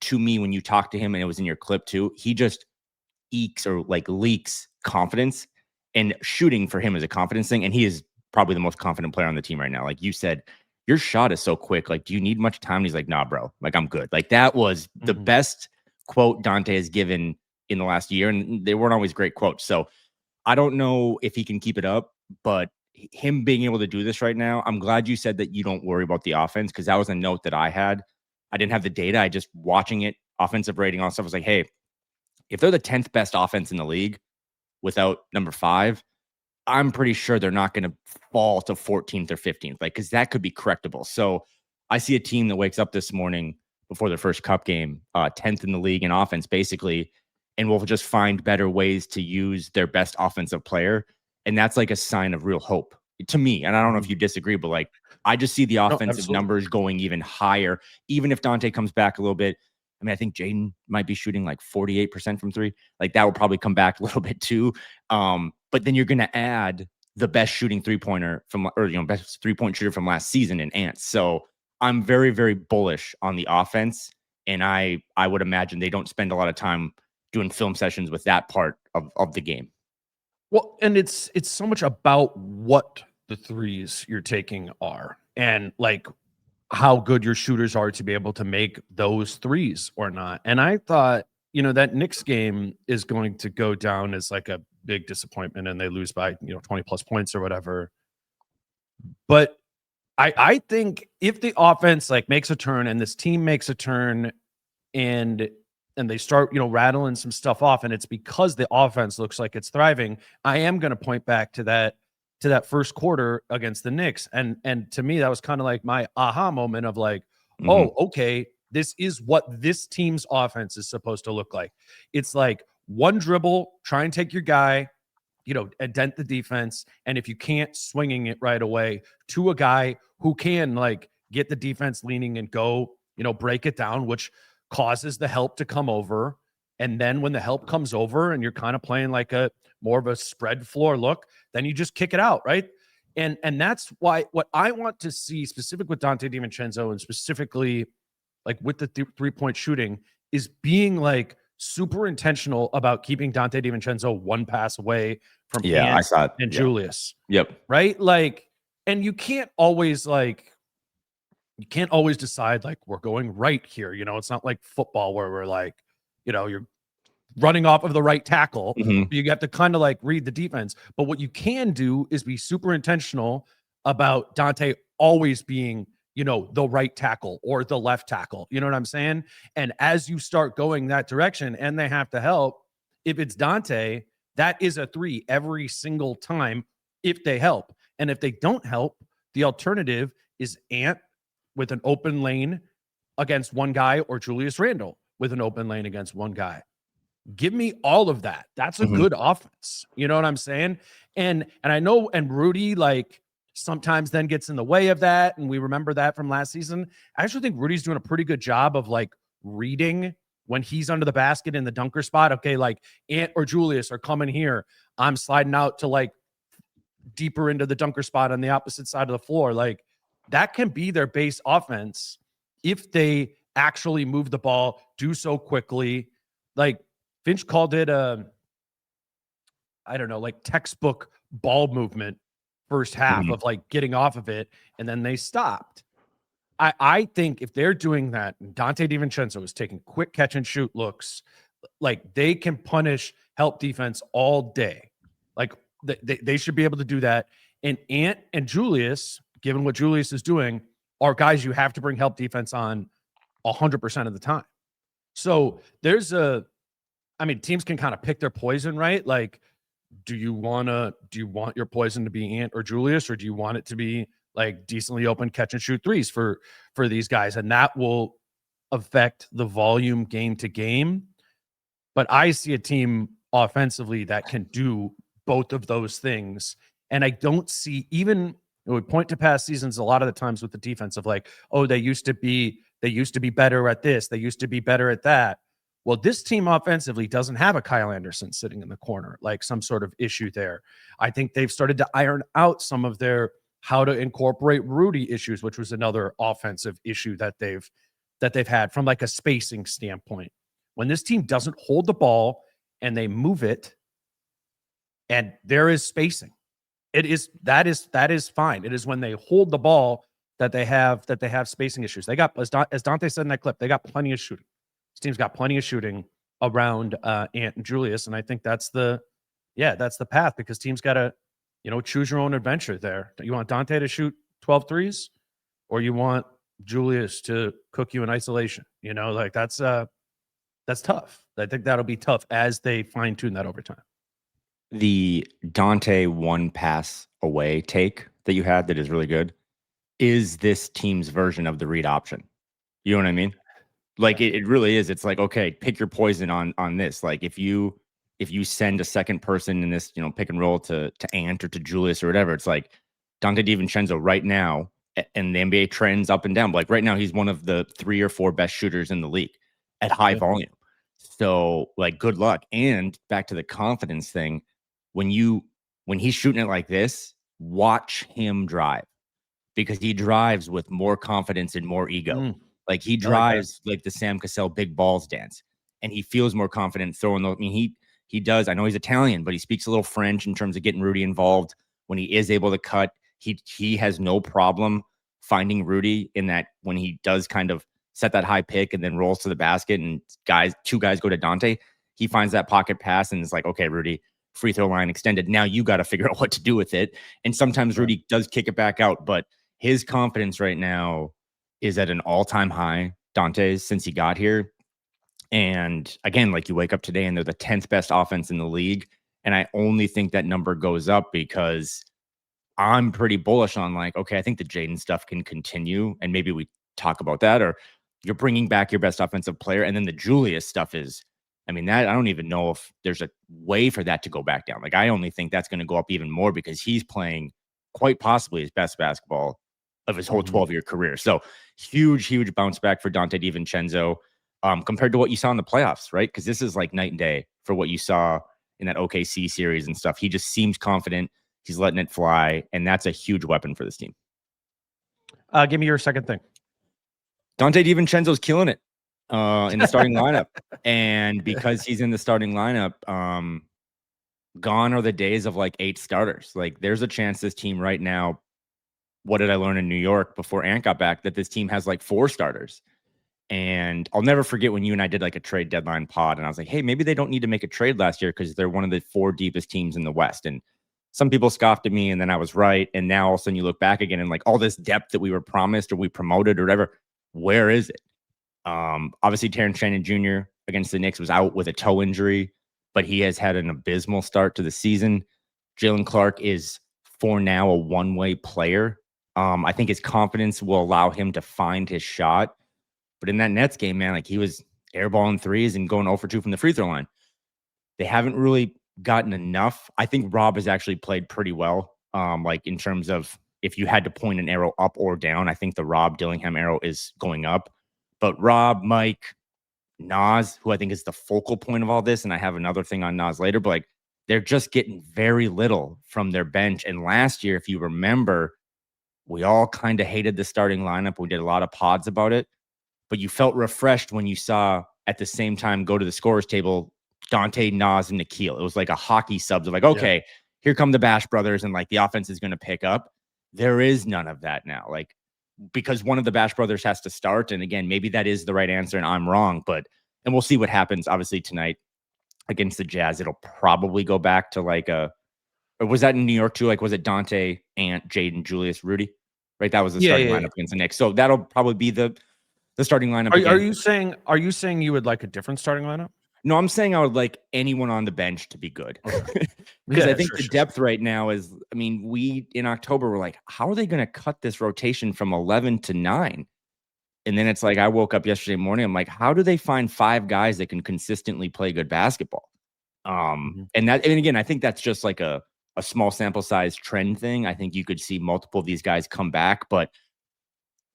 to me, when you talk to him, and it was in your clip too, he just ekes or leaks confidence, and shooting for him is a confidence thing. And he is probably the most confident player on the team right now. Like you said, your shot is so quick. Do you need much time? And he's like, nah, bro, I'm good. That was the best quote Donte has given in the last year. And they weren't always great quotes. So I don't know if he can keep it up, but him being able to do this right now, I'm glad you said that you don't worry about the offense, because that was a note that I had. I didn't have the data. I just watching it, offensive rating, all stuff, was like, hey, if they're the 10th best offense in the league without number 5, I'm pretty sure they're not going to fall to 14th or 15th, because that could be correctable. So I see a team that wakes up this morning before their first cup game, 10th in the league in offense, basically, and will just find better ways to use their best offensive player. And that's a sign of real hope to me. And I don't know if you disagree, but I just see the offensive numbers going even higher, even if Donte comes back a little bit. I mean, I think Jaden might be shooting 48% from 3. That will probably come back a little bit too. But then you're going to add the best shooting 3-pointer from, or best 3-point shooter from last season in Ants. So I'm very, very bullish on the offense, and I would imagine they don't spend a lot of time doing film sessions with that part of the game. Well, and it's so much about what the threes you're taking are, and how good your shooters are to be able to make those threes or not. And I thought, that Knicks game is going to go down as like a big disappointment and they lose by, 20 plus points or whatever. But I think if the offense like makes a turn and this team makes a turn and they start, rattling some stuff off, and it's because the offense looks like it's thriving, I am going to point back to that first quarter against the Knicks. And to me, that was kind of like my aha moment of like, oh, okay, this is what this team's offense is supposed to look like. It's like one dribble, try and take your guy, dent the defense. And if you can't, swinging it right away to a guy who can like get the defense leaning and go, break it down, which causes the help to come over. And then when the help comes over and you're kind of playing like a more of a spread floor look, then you just kick it out, right? And that's why what I want to see specific with Donte DiVincenzo and specifically like with the 3-point shooting is being like super intentional about keeping Donte DiVincenzo one pass away from I saw it. and Julius. Yep. Right? Like, and you can't always decide like we're going right here. It's not like football where we're like, you're running off of the right tackle. You have to kind of like read the defense. But what you can do is be super intentional about Donte always being, the right tackle or the left tackle. You know what I'm saying? And as you start going that direction and they have to help, if it's Donte, that is a 3 every single time if they help. And if they don't help, the alternative is Ant with an open lane against one guy or Julius Randle with an open lane against one guy. Give me all of that. That's a good offense. You know what I'm saying? And I know, and Rudy like sometimes then gets in the way of that. And we remember that from last season. I actually think Rudy's doing a pretty good job of like reading when he's under the basket in the dunker spot. Okay, like Ant or Julius are coming here. I'm sliding out to like deeper into the dunker spot on the opposite side of the floor. Like that can be their base offense if they actually move the ball, do so quickly. Like Finch called it like textbook ball movement first half of like getting off of it, and then they stopped. I think if they're doing that, Donte DiVincenzo is taking quick catch and shoot looks, like they can punish help defense all day. Like they should be able to do that. And Ant and Julius, given what Julius is doing, are guys you have to bring help defense on 100% of the time. So teams can kind of pick their poison, right? Like, do you want your poison to be Ant or Julius, or do you want it to be like decently open catch and shoot threes for these guys? And that will affect the volume game to game. But I see a team offensively that can do both of those things. And I don't see, even we point to past seasons a lot of the times with the defense of like, oh, they used to be better at this, they used to be better at that. Well, this team offensively doesn't have a Kyle Anderson sitting in the corner, like some sort of issue there. I think they've started to iron out some of their how to incorporate Rudy issues, which was another offensive issue that they've had from like a spacing standpoint. When this team doesn't hold the ball and they move it, and there is spacing, that is fine. It is when they hold the ball that they have spacing issues. They got, as Donte said in that clip, they got plenty of shooting. This team's got plenty of shooting around Ant and Julius, and I think that's the path, because teams got to, choose your own adventure there. You want Donte to shoot 12 threes, or you want Julius to cook you in isolation? Like that's tough. I think that'll be tough as they fine tune that over time. The Donte one pass away take that you had that is really good is this team's version of the read option. You know what I mean? Like it really is. It's like, okay, pick your poison on this. Like if you send a second person in this, pick and roll to Ant or to Julius or whatever, it's like Donte DiVincenzo right now, and the NBA trends up and down. But like right now, he's one of the 3 or 4 best shooters in the league at high volume. So like, good luck. And back to the confidence thing, when he's shooting it like this, watch him drive, because he drives with more confidence and more ego. Like he drives like the Sam Cassell big balls dance, and he feels more confident throwing those. I mean, he does. I know he's Italian, but he speaks a little French in terms of getting Rudy involved. When he is able to cut, he has no problem finding Rudy in that when he does kind of set that high pick and then rolls to the basket and two guys go to Dante, he finds that pocket pass and is like, okay, Rudy, free throw line extended. Now you got to figure out what to do with it. And sometimes Rudy does kick it back out, but his confidence right now is at an all-time high, Dante's, since he got here. And again, like you wake up today and they're the 10th best offense in the league. And I only think that number goes up because I'm pretty bullish on like, okay, I think the Jaden stuff can continue. And maybe we talk about that, or you're bringing back your best offensive player. And then the Julius stuff is, I mean, that I don't even know if there's a way for that to go back down. Like, I only think that's going to go up even more because he's playing quite possibly his best basketball of his whole 12-year career. So huge bounce back for Dante DiVincenzo compared to what you saw in the playoffs, right? Because this is like night and day for what you saw in that OKC series and stuff. He just seems confident. He's letting it fly, and that's a huge weapon for this team. Give me your second thing. Dante DiVincenzo's killing it in the starting lineup. And because he's in the starting lineup, gone are the days of like 8 starters. Like, there's a chance this team right now, what did I learn in New York before Ant got back, that this team has like 4 starters. And I'll never forget when you and I did like a trade deadline pod, and I was like, hey, maybe they don't need to make a trade last year because they're one of the 4 deepest teams in the West. And some people scoffed at me, and then I was right. And now all of a sudden you look back again and like all this depth that we were promised or we promoted or whatever, where is it? Obviously Terrence Shannon Jr. against the Knicks was out with a toe injury, but he has had an abysmal start to the season. Jalen Clark is for now a one-way player. I think his confidence will allow him to find his shot. But in that Nets game, man, like he was airballing threes and going 0 for 2 from the free throw line. They haven't really gotten enough. I think Rob has actually played pretty well. Like in terms of if you had to point an arrow up or down, I think the Rob Dillingham arrow is going up. But Rob, Mike, Nas, who I think is the focal point of all this, and I have another thing on Nas later, but like they're just getting very little from their bench. And last year, if you remember, we all kind of hated the starting lineup. We did a lot of pods about it, but you felt refreshed when you saw at the same time go to the scorers table Dante, Nas, and Nikhil. It was like a hockey sub. They're like, okay, here come the Bash brothers, and like the offense is going to pick up. There is none of that now. Like, because one of the Bash brothers has to start. And again, maybe that is the right answer and I'm wrong, and we'll see what happens. Obviously tonight against the Jazz, it'll probably go back to like or was that in New York too? Like, was it Dante, Ant, Jaden, Julius, Rudy? Right. That was the starting lineup against the Knicks. So that'll probably be the starting lineup. Are you saying you would like a different starting lineup? No, I'm saying I would like anyone on the bench to be good. Because I think the depth right now is, I mean, we in October were like, how are they going to cut this rotation from 11 to 9? And then it's like, I woke up yesterday morning, I'm like, how do they find 5 guys that can consistently play good basketball? And again, I think that's just like a small sample size trend thing. I think you could see multiple of these guys come back, but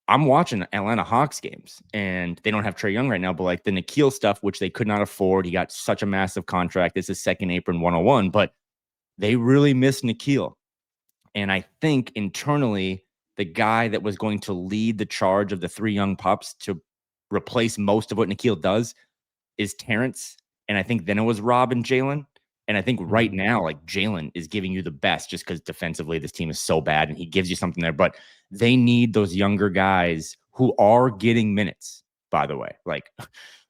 I'm watching Atlanta Hawks games and they don't have Trae Young right now, but like the Nikhil stuff, which they could not afford. He got such a massive contract. This is second apron 101, but they really miss Nikhil. And I think internally, the guy that was going to lead the charge of the 3 young pups to replace most of what Nikhil does is Terrence. And I think then it was Rob and Jalen. And I think right now, like Jalen is giving you the best just because defensively this team is so bad and he gives you something there. But they need those younger guys who are getting minutes, by the way. Like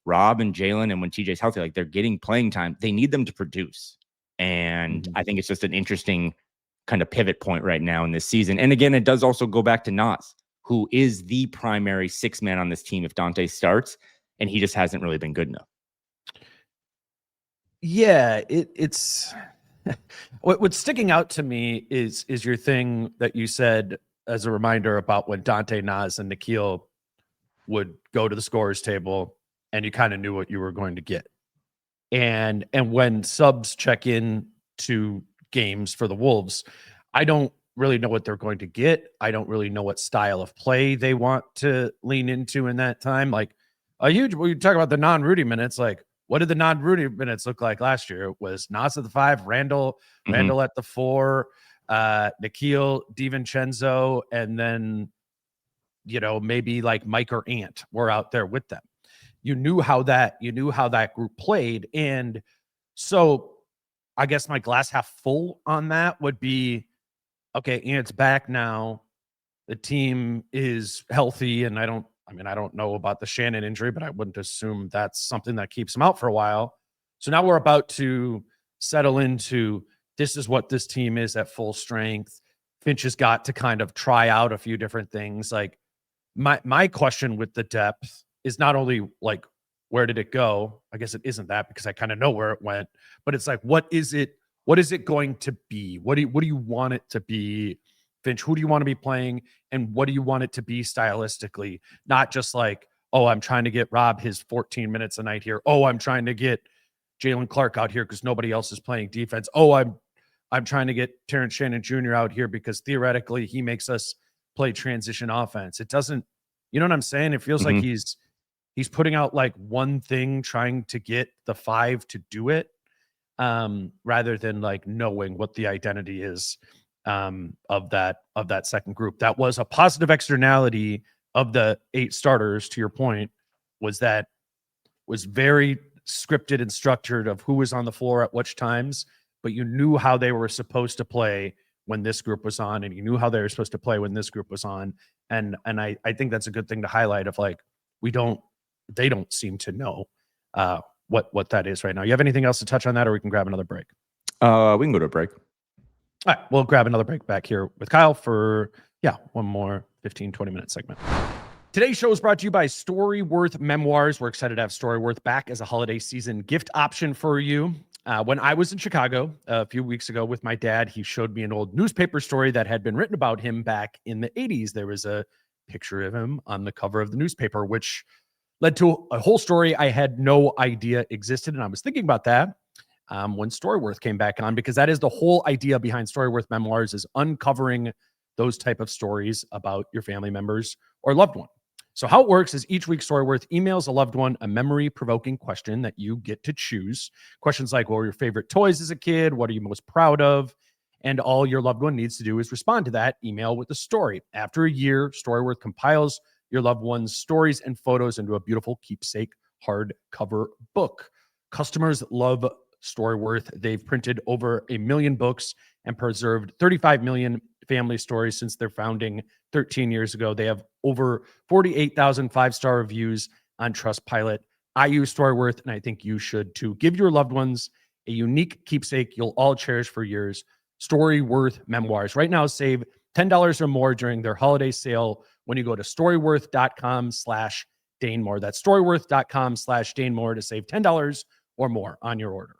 Rob and Jalen, and when TJ's healthy, like they're getting playing time. They need them to produce. And I think it's just an interesting kind of pivot point right now in this season. And again, it does also go back to Nas, who is the primary 6 man on this team if Dante starts, and he just hasn't really been good enough. Yeah, it's what's sticking out to me is your thing that you said as a reminder about when Dante, Nas, and Nikhil would go to the scorers table and you kind of knew what you were going to get. And when subs check in to games for the Wolves, I don't really know what they're going to get. I don't really know what style of play they want to lean into in that time. Like when you talk about the non-Rudy minutes, like what did the non-Rudy minutes look like last year? It was Nas at the 5, Randall at the 4, Nikhil, DiVincenzo, and then, maybe like Mike or Ant were out there with them. You knew how that group played. And so I guess my glass half full on that would be, okay, Ant's back now. the team is healthy, and I don't know about the Shannon injury, but I wouldn't assume that's something that keeps him out for a while. So now we're about to settle into this is what this team is at full strength. Finch has got to kind of try out a few different things. Like my question with the depth is not only like, where did it go? I guess it isn't that, because I kind of know where it went, but it's like, what is it going to be? What do you want it to be, Finch? Who do you want to be playing, and what do you want it to be stylistically? Not just like, oh, I'm trying to get Rob his 14 minutes a night here. Oh, I'm trying to get Jalen Clark out here because nobody else is playing defense. Oh, I'm trying to get Terrence Shannon Jr. out here because theoretically he makes us play transition offense. It doesn't, you know what I'm saying? It feels like he's putting out like one thing, trying to get the five to do it, rather than like knowing what the identity is of that second group. That was a positive externality of the 8 starters, to your point, was very scripted and structured of who was on the floor at which times, but you knew how they were supposed to play when this group was on, and you knew how they were supposed to play when this group was on. And I think that's a good thing to highlight, of like, they don't seem to know what that is right now. You have anything else to touch on that, or we can grab another break? We can go to a break. All right, we'll grab another break back here with Kyle for, one more 15, 20-minute segment. Today's show is brought to you by Storyworth Memoirs. We're excited to have Storyworth back as a holiday season gift option for you. When I was in Chicago a few weeks ago with my dad, he showed me an old newspaper story that had been written about him back in the 80s. There was a picture of him on the cover of the newspaper, which led to a whole story I had no idea existed. And I was thinking about that when Storyworth came back on, because that is the whole idea behind Storyworth Memoirs, is uncovering those type of stories about your family members or loved one. So how it works is each week Storyworth emails a loved one a memory-provoking question that you get to choose. Questions like, what were your favorite toys as a kid? What are you most proud of? And all your loved one needs to do is respond to that email with a story. After a year, Storyworth compiles your loved one's stories and photos into a beautiful keepsake hardcover book. Customers love Storyworth. They've printed over 1 million books and preserved 35 million family stories since their founding 13 years ago. They have over 48,000 5-star reviews on Trustpilot. I use Storyworth, and I think you should too. Give your loved ones a unique keepsake you'll all cherish for years. Storyworth Memoirs. Right now, save $10 or more during their holiday sale when you go to storyworth.com/DaneMoore. That's storyworth.com/DaneMoore to save $10 or more on your order.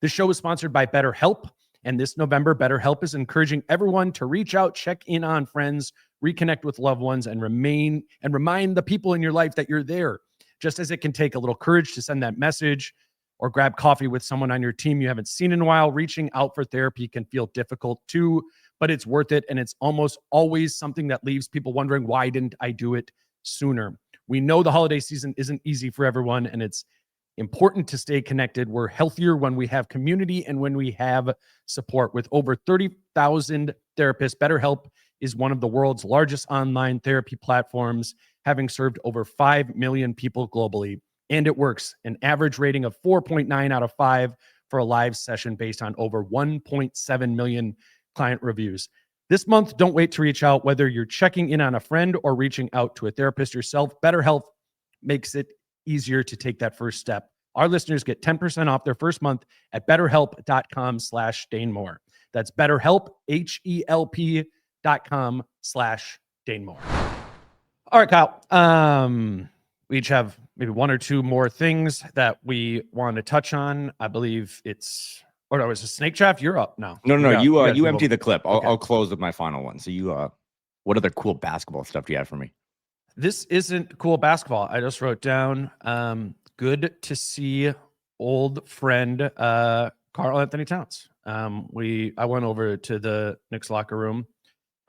This show is sponsored by BetterHelp. And this November, BetterHelp is encouraging everyone to reach out, check in on friends, reconnect with loved ones, and remind the people in your life that you're there. Just as it can take a little courage to send that message or grab coffee with someone on your team you haven't seen in a while, reaching out for therapy can feel difficult too, but it's worth it. And it's almost always something that leaves people wondering, why didn't I do it sooner? We know the holiday season isn't easy for everyone, and it's important to stay connected. We're healthier when we have community and when we have support. With over 30,000 therapists, BetterHelp is one of the world's largest online therapy platforms, having served over 5 million people globally. And it works. An average rating of 4.9 out of 5 for a live session based on over 1.7 million client reviews. This month, don't wait to reach out. Whether you're checking in on a friend or reaching out to a therapist yourself, BetterHelp makes it easier to take that first step. Our listeners get 10% off their first month at betterhelp.com/DaneMoore. That's BetterHelp, HELP.com/DaneMoore. All right, Kyle. We each have maybe one or two more things that we want to touch on. I believe it's, or no, it's a Snake Draft. You're up now. No. You empty the clip. I'll close with my final one. So what other cool basketball stuff do you have for me? This isn't cool basketball. I just wrote down, good to see old friend Karl Anthony Towns. I went over to the Knicks locker room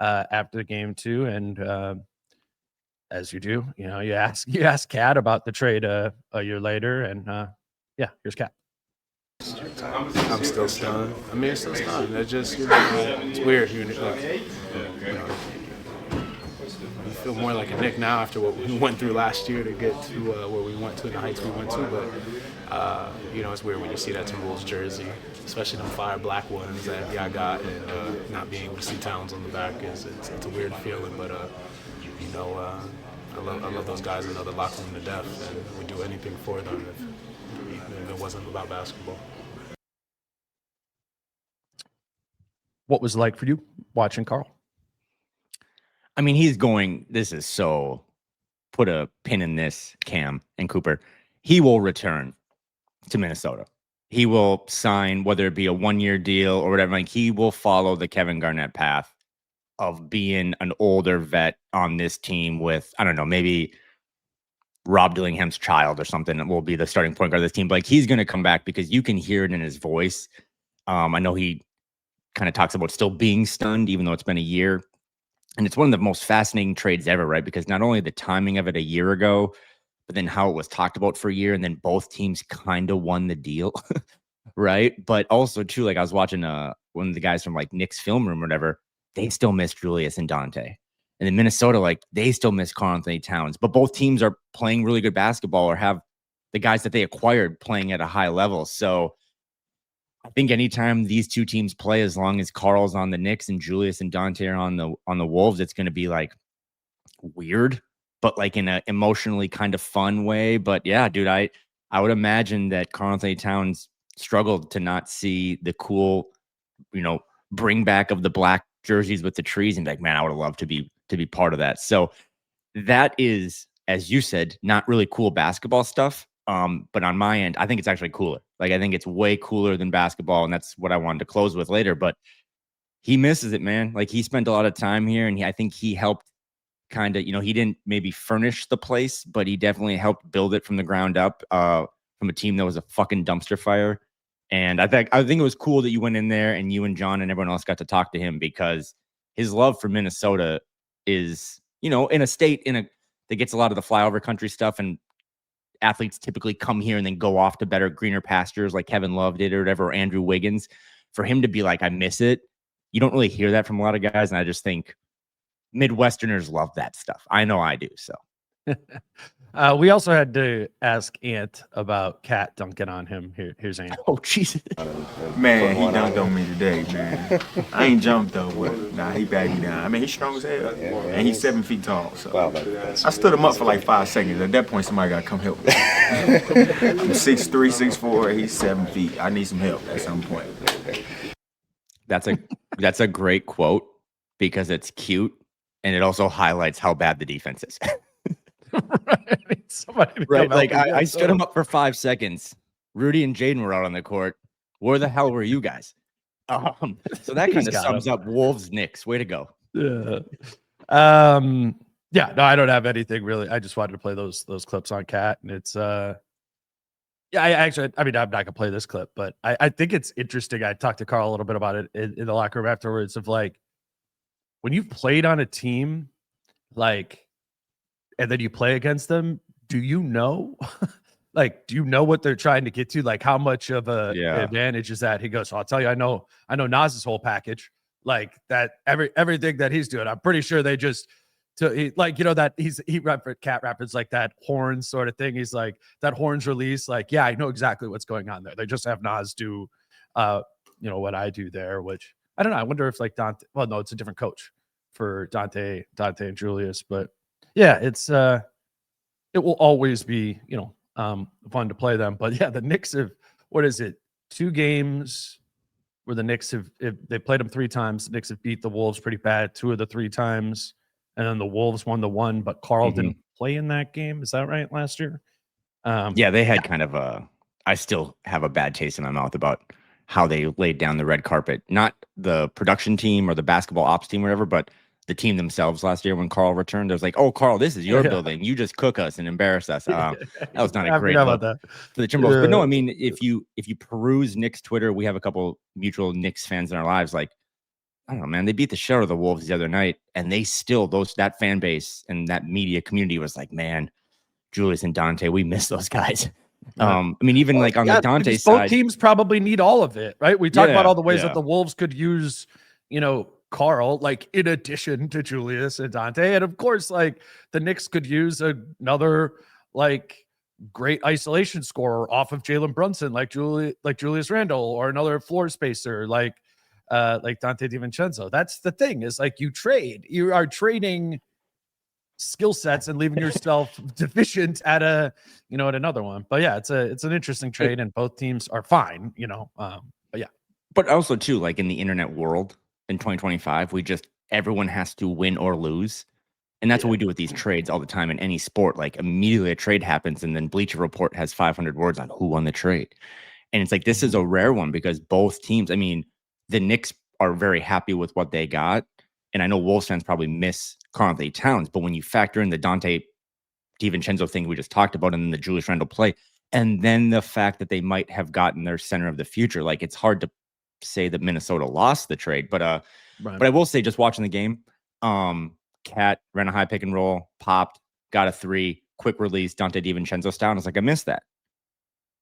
after the game too, and as you do, you ask Kat about the trade a year later, and here's Kat. I'm still stunned. I mean, it's still stunned. It's just, it's weird. we feel more like a Knick now after what we went through last year to get to where we went to, the heights we went to. But it's weird when you see that Timberwolves jersey, especially them fire black ones that y'all got, and not being able to see Towns on the back it's a weird feeling. But I love those guys. I know the locker room to death, and would do anything for them if it wasn't about basketball. What was it like for you watching Carl? I mean, this is so, put a pin in this, Cam and Cooper. He will return to Minnesota. He will sign, whether it be a 1-year deal or whatever. Like, he will follow the Kevin Garnett path of being an older vet on this team with, I don't know, maybe Rob Dillingham's child or something that will be the starting point guard of this team. But like, he's going to come back because you can hear it in his voice. I know he kind of talks about still being stunned, even though it's been a year. And it's one of the most fascinating trades ever, right? Because not only the timing of it a year ago, but then how it was talked about for a year, and then both teams kind of won the deal, right? But also, too, like I was watching one of the guys from like Knicks film room or whatever, they still miss Julius and Dante. And in Minnesota, like they still miss Karl-Anthony Towns. But both teams are playing really good basketball or have the guys that they acquired playing at a high level. So I think anytime these two teams play, as long as Carl's on the Knicks and Julius and Dante are on the Wolves, it's going to be like weird, but like in an emotionally kind of fun way. But yeah, dude, I would imagine that Karl-Anthony Towns struggled to not see the cool, bring back of the black jerseys with the trees and be like, man, I would have loved to be part of that. So that is, as you said, not really cool basketball stuff. But on my end, I think it's actually cooler. Like, I think it's way cooler than basketball, and that's what I wanted to close with later. But he misses it, man. Like, he spent a lot of time here, and I think he helped kind of, he didn't maybe furnish the place, but he definitely helped build it from the ground up, from a team that was a fucking dumpster fire. And I think it was cool that you went in there and you and John and everyone else got to talk to him, because his love for Minnesota is, in a state that gets a lot of the flyover country stuff, and athletes typically come here and then go off to better, greener pastures like Kevin Love did or whatever, or Andrew Wiggins. For him to be like, I miss it, you don't really hear that from a lot of guys. And I just think Midwesterners love that stuff. I know I do. So we also had to ask Ant about Cat dunking on him. Here's Ant. Oh, Jesus. Man, he dunked on me today, man. I ain't jumped, though, but nah, he bagged me down. I mean, he's strong as hell, and he's 7 feet tall. So I stood him up for like 5 seconds. At that point, somebody got to come help me. I'm 6'3", 6'4", he's 7 feet. I need some help at some point. That's a great quote, because it's cute, and it also highlights how bad the defense is. Right. Like, I stood him up for 5 seconds. Rudy and Jaden were out on the court. Where the hell were you guys? So that kind of sums up Wolves Knicks. Way to go. Yeah. No, I don't have anything really. I just wanted to play those clips on Cat, and it's I'm not gonna play this clip, but I think it's interesting. I talked to Carl a little bit about it in the locker room afterwards, of like, when you've played on a team, like, and then you play against them, do you know? Like, do you know what they're trying to get to? Like, how much of a advantage is that? He goes, so I'll tell you, I know Nas's whole package, like that, everything that he's doing. I'm pretty sure they just, Cat referenced like that horns sort of thing. He's like, that horns release. Like, yeah, I know exactly what's going on there. They just have Nas do, what I do there, which I don't know. I wonder if like Dante, well, no, it's a different coach for Dante and Julius, but yeah, it's it will always be, fun to play them. But yeah, the Knicks have, what is it? 2 games where the Knicks they played them 3 times. The Knicks have beat the Wolves pretty bad 2 of the 3 times. And then the Wolves won the 1, but Carl didn't play in that game. Is that right? Last year? Yeah, they had kind of I still have a bad taste in my mouth about how they laid down the red carpet. Not the production team or the basketball ops team or whatever, but the team themselves last year when Carl returned. It was like, oh, Carl, this is your building. You just cook us and embarrass us. That was not a great look for the Timberwolves. But no, I mean, if you peruse Knicks Twitter, we have a couple mutual Knicks fans in our lives. Like, I don't know, man, they beat the shit out of the Wolves the other night, and they still, that fan base and that media community was like, man, Julius and Dante, we miss those guys. I mean, even like on the Dante side, both teams probably need all of it, right? We talked about all the ways that the Wolves could use, Carl, like in addition to Julius and Dante. And of course, like the Knicks could use another like great isolation scorer off of Jalen Brunson, like Julius Randle, or another floor spacer like Dante DiVincenzo. That's the thing, is like you are trading skill sets and leaving yourself deficient at another one. But yeah, it's an interesting trade, and both teams are fine, but yeah. But also too, like in the internet world in 2025, everyone has to win or lose. And that's what we do with these trades all the time in any sport. Like immediately a trade happens and then Bleacher Report has 500 words on who won the trade. And it's like, this is a rare one because both teams, I mean, the Knicks are very happy with what they got. And I know Wolves fans probably miss Karl-Anthony Towns, but when you factor in the Dante DiVincenzo thing we just talked about, and then the Julius Randle play, and then the fact that they might have gotten their center of the future, like it's hard to say that Minnesota lost the trade. But right. But I will say, just watching the game, Cat ran a high pick and roll, popped, got a 3, quick release, Dante DiVincenzo style. I was like, I missed that.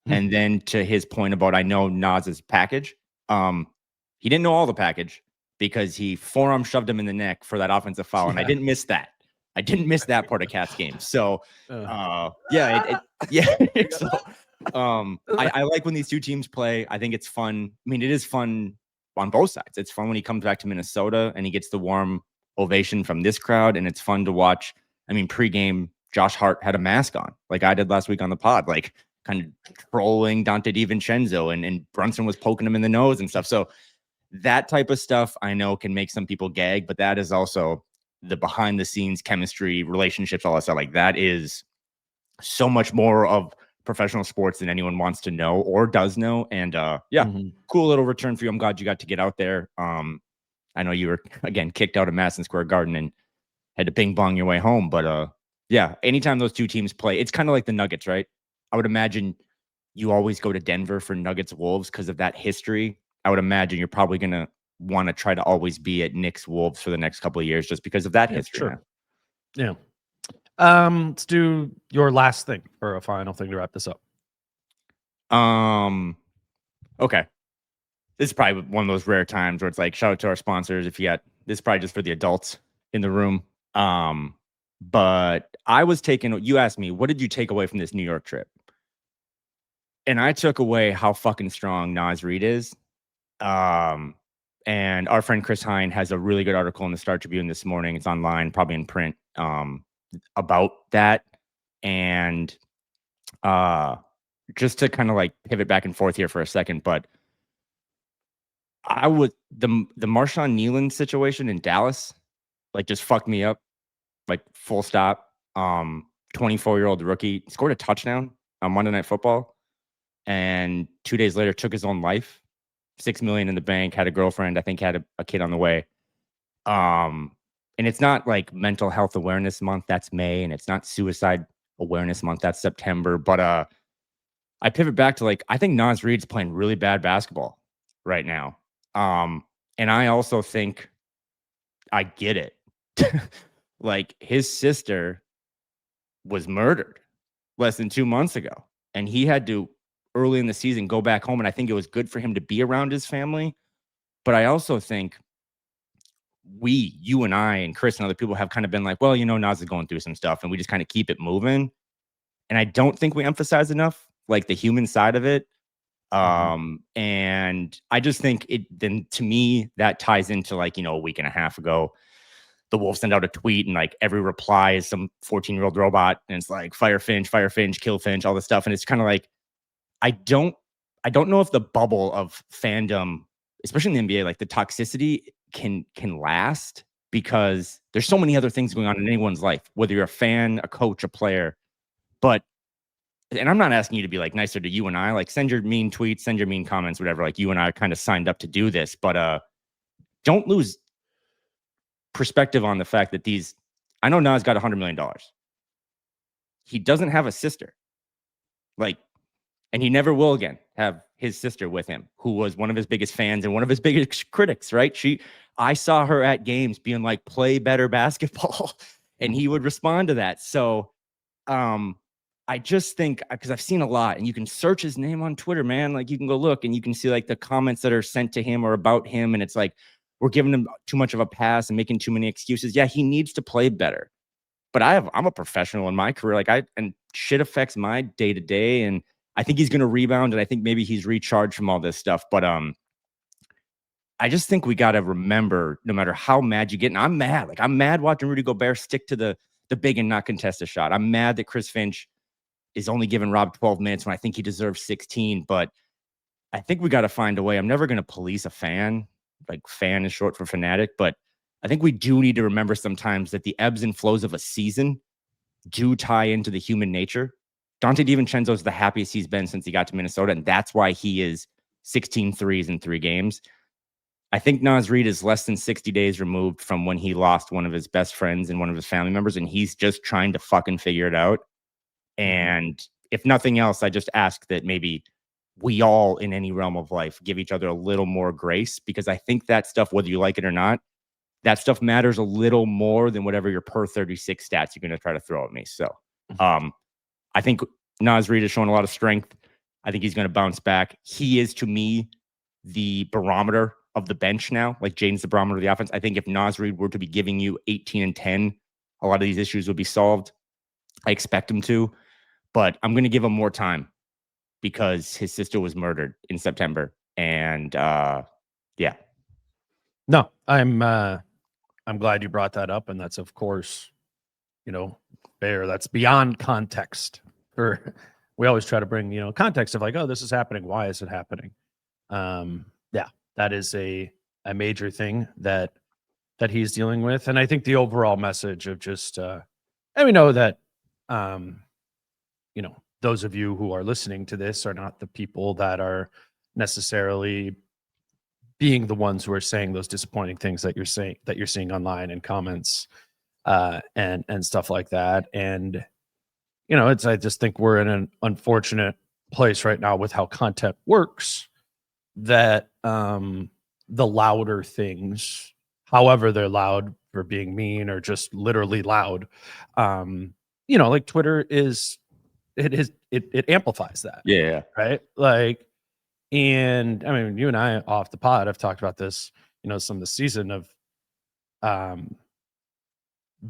And then to his point about, I know Nas's package, he didn't know all the package because he forearm shoved him in the neck for that offensive foul. And I didn't miss that. I didn't miss that part of Cat's game. So, yeah. So, I like when these two teams play. I think it's fun. I mean, it is fun on both sides. It's fun when he comes back to Minnesota and he gets the warm ovation from this crowd, and it's fun to watch. I mean, pregame, Josh Hart had a mask on, like I did last week on the pod, like kind of trolling Dante DiVincenzo, and Brunson was poking him in the nose and stuff. So that type of stuff I know can make some people gag, but that is also the behind the scenes chemistry, relationships, all that stuff. Like that is so much more of professional sports than anyone wants to know or does know. And cool little return for you. I'm glad you got to get out there. I know you were, again, kicked out of Madison Square Garden and had to ping pong your way home. But yeah, anytime those two teams play, it's kind of like the Nuggets, right? I would imagine you always go to Denver for Nuggets Wolves because of that history. I would imagine you're probably going to want to try to always be at Knicks Wolves for the next couple of years just because of that history. Sure. Yeah. Let's do your last thing for a final thing to wrap this up. Okay. This is probably one of those rare times where it's like, shout out to our sponsors. This is probably just for the adults in the room. But you asked me, what did you take away from this New York trip? And I took away how fucking strong Naz Reid is. And our friend Chris Hine has a really good article in the Star Tribune this morning. It's online, probably in print, about that. And just to kind of like pivot back and forth here for a second, but the Marshawn Nealon situation in Dallas, like just fucked me up, like full stop. 24-year-old rookie scored a touchdown on Monday Night Football, and 2 days later took his own life. $6 million in the bank, had a girlfriend, I think had a kid on the way. And it's not like Mental Health Awareness Month, that's May, and it's not Suicide Awareness Month, that's September. But I pivot back to like, I think Naz Reid's playing really bad basketball right now. And I also think I get it. Like his sister was murdered less than 2 months ago, and he had to early in the season go back home. And I think it was good for him to be around his family. But I also think you and I and Chris and other people have kind of been like, well, Naz is going through some stuff and we just kind of keep it moving. And I don't think we emphasize enough, like the human side of it. And I just think then to me, that ties into like, a week and a half ago, the Wolves send out a tweet and like every reply is some 14-year-old robot. And it's like fire Finch, kill Finch, all this stuff. And it's kind of like, I don't know if the bubble of fandom, especially in the NBA, like the toxicity can last, because there's so many other things going on in anyone's life, whether you're a fan, a coach, a player. And I'm not asking you to be like nicer to you and I, like send your mean tweets, send your mean comments, whatever. Like you and I kind of signed up to do this, but don't lose perspective on the fact that I know Nas got $100 million. He doesn't have a sister. And he never will again have his sister with him, who was one of his biggest fans and one of his biggest critics, right? I saw her at games being like, play better basketball. And he would respond to that. So I just think, because I've seen a lot, and you can search his name on Twitter, man. Like you can go look and you can see like the comments that are sent to him or about him. And it's like, we're giving him too much of a pass and making too many excuses. Yeah, he needs to play better. But I'm a professional in my career. And shit affects my day to day. And I think he's going to rebound. And I think maybe he's recharged from all this stuff. But I just think we got to remember, no matter how mad you get, and I'm mad. Like, I'm mad watching Rudy Gobert stick to the big and not contest a shot. I'm mad that Chris Finch is only giving Rob 12 minutes when I think he deserves 16. But I think we got to find a way. I'm never going to police a fan. Like, fan is short for fanatic. But I think we do need to remember sometimes that the ebbs and flows of a season do tie into the human nature. Dante DiVincenzo is the happiest he's been since he got to Minnesota, and that's why he is 16 threes in 3 games. I think Naz Reid is less than 60 days removed from when he lost one of his best friends and one of his family members, and he's just trying to fucking figure it out. And if nothing else, I just ask that maybe we all in any realm of life give each other a little more grace, because I think that stuff, whether you like it or not, that stuff matters a little more than whatever your per 36 stats you're going to try to throw at me. So I think Naz Reid has shown a lot of strength. I think he's going to bounce back. He is, to me, the barometer of the bench now. Like, Jaden's the barometer of the offense. I think if Naz Reid were to be giving you 18 and 10, a lot of these issues would be solved. I expect him to, but I'm going to give him more time because his sister was murdered in September. And yeah. No, I'm glad you brought that up. And that's, of course, fair. That's beyond context. We always try to bring, context of like, oh, this is happening. Why is it happening? Yeah, that is a major thing that he's dealing with. And I think the overall message of just, and we know that, those of you who are listening to this are not the people that are necessarily being the ones who are saying those disappointing things that you're seeing online in comments, and stuff like that. And, I just think we're in an unfortunate place right now with how content works, that, the louder things, however they're loud for being mean or just literally loud, like Twitter it amplifies that. Yeah. Right. Like, and I mean, you and I off the pod have talked about this, some of the season of,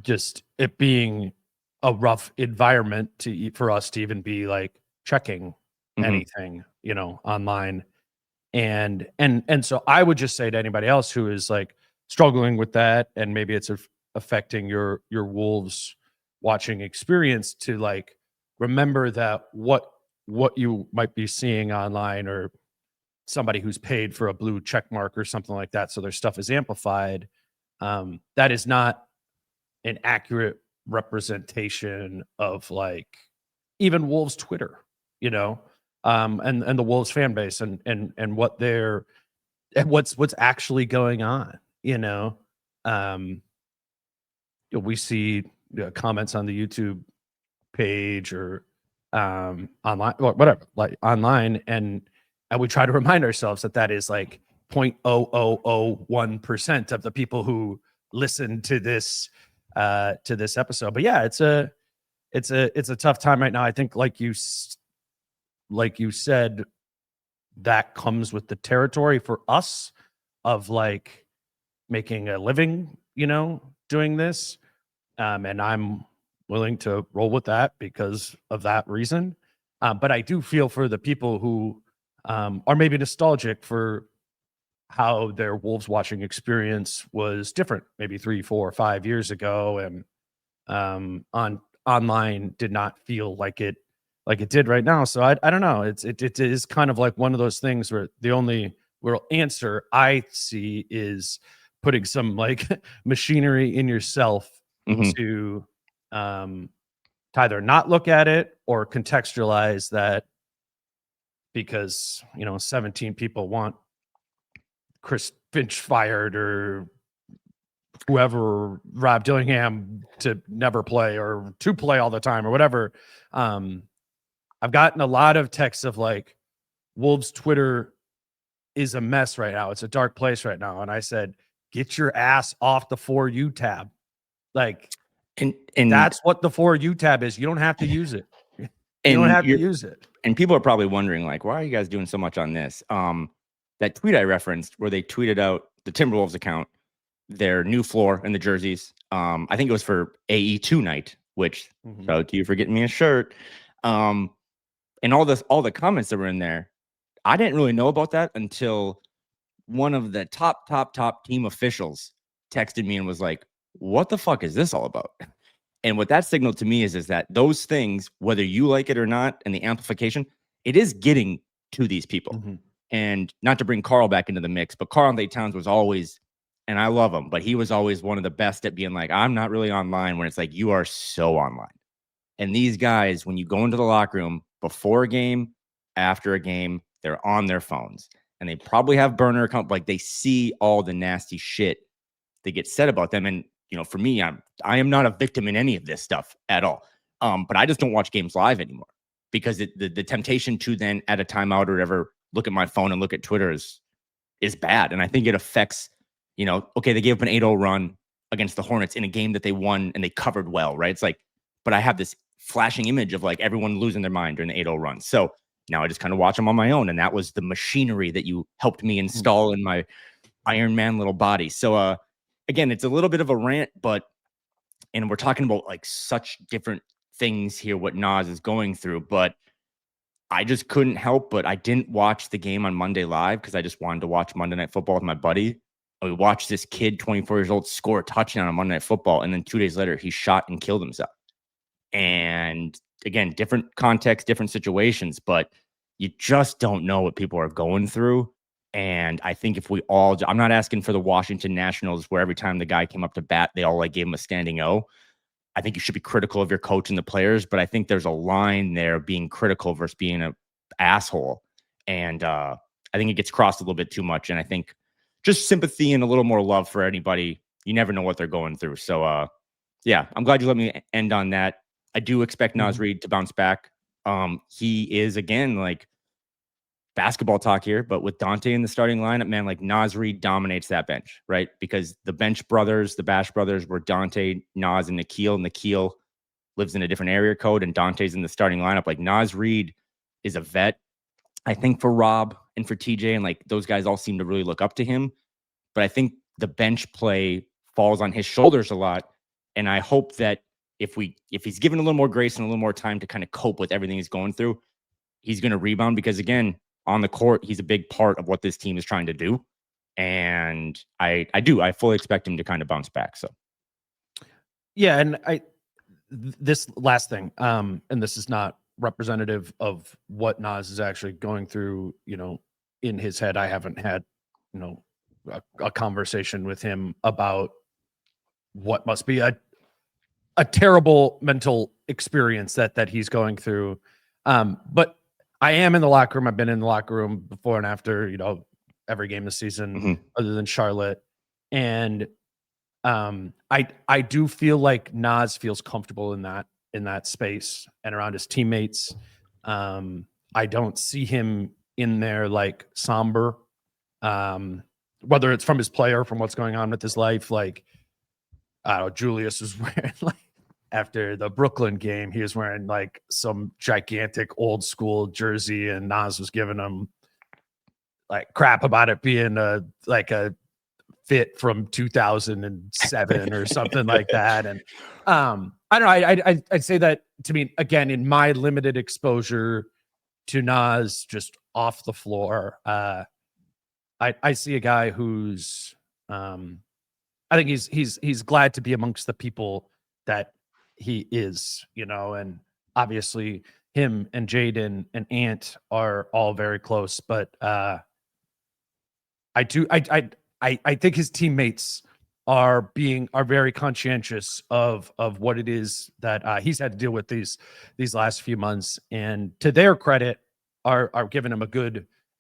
just it being a rough environment for us to even be like checking anything, online. And so I would just say to anybody else who is like struggling with that, and maybe it's affecting your Wolves watching experience, to like remember that what you might be seeing online, or somebody who's paid for a blue check mark or something like that, so their stuff is amplified, that is not an accurate representation of like even Wolves Twitter, and the Wolves fan base, and what they're, and what's actually going on. We see comments on the YouTube page or online or whatever, like online, and we try to remind ourselves that is like 0.0001% of the people who listen to this episode. But yeah, it's a tough time right now. I think like you said, that comes with the territory for us of like making a living, doing this. And I'm willing to roll with that because of that reason. But I do feel for the people who are maybe nostalgic for how their Wolves watching experience was different, maybe 3, 4, 5 years ago, and online did not feel like it did right now. So I don't know. It is kind of like one of those things where the only real answer I see is putting some like machinery in yourself to either not look at it or contextualize that, because 17 people want Chris Finch fired, or whoever, Rob Dillingham, to never play or to play all the time or whatever. I've gotten a lot of texts of like, Wolves Twitter is a mess right now. It's a dark place right now. And I said, get your ass off the For You tab. Like, and that's what the For You tab is. You don't have to use it. You don't have to use it. And people are probably wondering, like, why are you guys doing so much on this? That tweet I referenced, where they tweeted out the Timberwolves account, their new floor and the jerseys. I think it was for AE2 night, which shout out to you for getting me a shirt. And all the comments that were in there, I didn't really know about that until one of the top team officials texted me and was like, what the fuck is this all about? And what that signaled to me is that those things, whether you like it or not, and the amplification, it is getting to these people. And not to bring Carl back into the mix, but Carl Anthony Towns was always, and I love him, but he was always one of the best at being like, I'm not really online, when it's like, you are so online. And these guys, when you go into the locker room before a game, after a game, they're on their phones. And they probably have burner account, like they see all the nasty shit that gets said about them. And, you know, for me, I am not a victim in any of this stuff at all. But I just don't watch games live anymore because the temptation to then at a timeout or whatever, look at my phone and look at Twitter is bad. And I think it affects, you know, okay, they gave up an 8-0 run against the Hornets in a game that they won and they covered well, right? It's like, but I have this flashing image of like everyone losing their mind during the 8-0 run. So now I just kind of watch them on my own. And that was the machinery that you helped me install in my Iron Man little body. So again, it's a little bit of a rant, and we're talking about like such different things here, what Nas is going through, but I just couldn't help, but I didn't watch the game on Monday live because I just wanted to watch Monday Night Football with my buddy. And we watched this kid, 24 years old, score a touchdown on Monday Night Football. And then 2 days later, he shot and killed himself. And again, different context, different situations, but you just don't know what people are going through. And I think if we all, I'm not asking for the Washington Nationals where every time the guy came up to bat, they all like gave him a standing O. I think you should be critical of your coach and the players, but I think there's a line there being critical versus being an asshole. And I think it gets crossed a little bit too much. And I think just sympathy and a little more love for anybody. You never know what they're going through. So yeah, I'm glad you let me end on that. I do expect Nas Reed to bounce back. He is, again, like basketball talk here, but with Dante in the starting lineup, man, like Nas Reed dominates that bench, right? Because the bench brothers, the Bash brothers, were Dante, Nas, and Nikhil. Nikhil lives in a different area code, and Dante's in the starting lineup. Like Nas Reed is a vet, I think, for Rob and for TJ, and like those guys all seem to really look up to him. But I think the bench play falls on his shoulders a lot, and I hope that if he's given a little more grace and a little more time to kind of cope with everything he's going through, he's going to rebound, because again, on the court, he's a big part of what this team is trying to do. And I fully expect him to kind of bounce back. So yeah. And this last thing, and this is not representative of what Nas is actually going through, you know, in his head. I haven't had, you know, a conversation with him about what must be a terrible mental experience that he's going through. But I am in the locker room. I've been in the locker room before and after, you know, every game this season, other than Charlotte. And I do feel like Nas feels comfortable in that space and around his teammates. I don't see him in there like somber, whether it's from his play or from what's going on with his life. Like, I don't know, Julius was wearing, like, after the Brooklyn game, he was wearing like some gigantic old school jersey, and Nas was giving him like crap about it being a fit from 2007 or something like that. And I don't know. I'd say that, to me, again, in my limited exposure to Nas just off the floor, I see a guy who's I think he's glad to be amongst the people that he is, you know, and obviously him and Jaden and Ant are all very close, but I think his teammates are very conscientious of what it is that he's had to deal with these last few months, and to their credit are giving him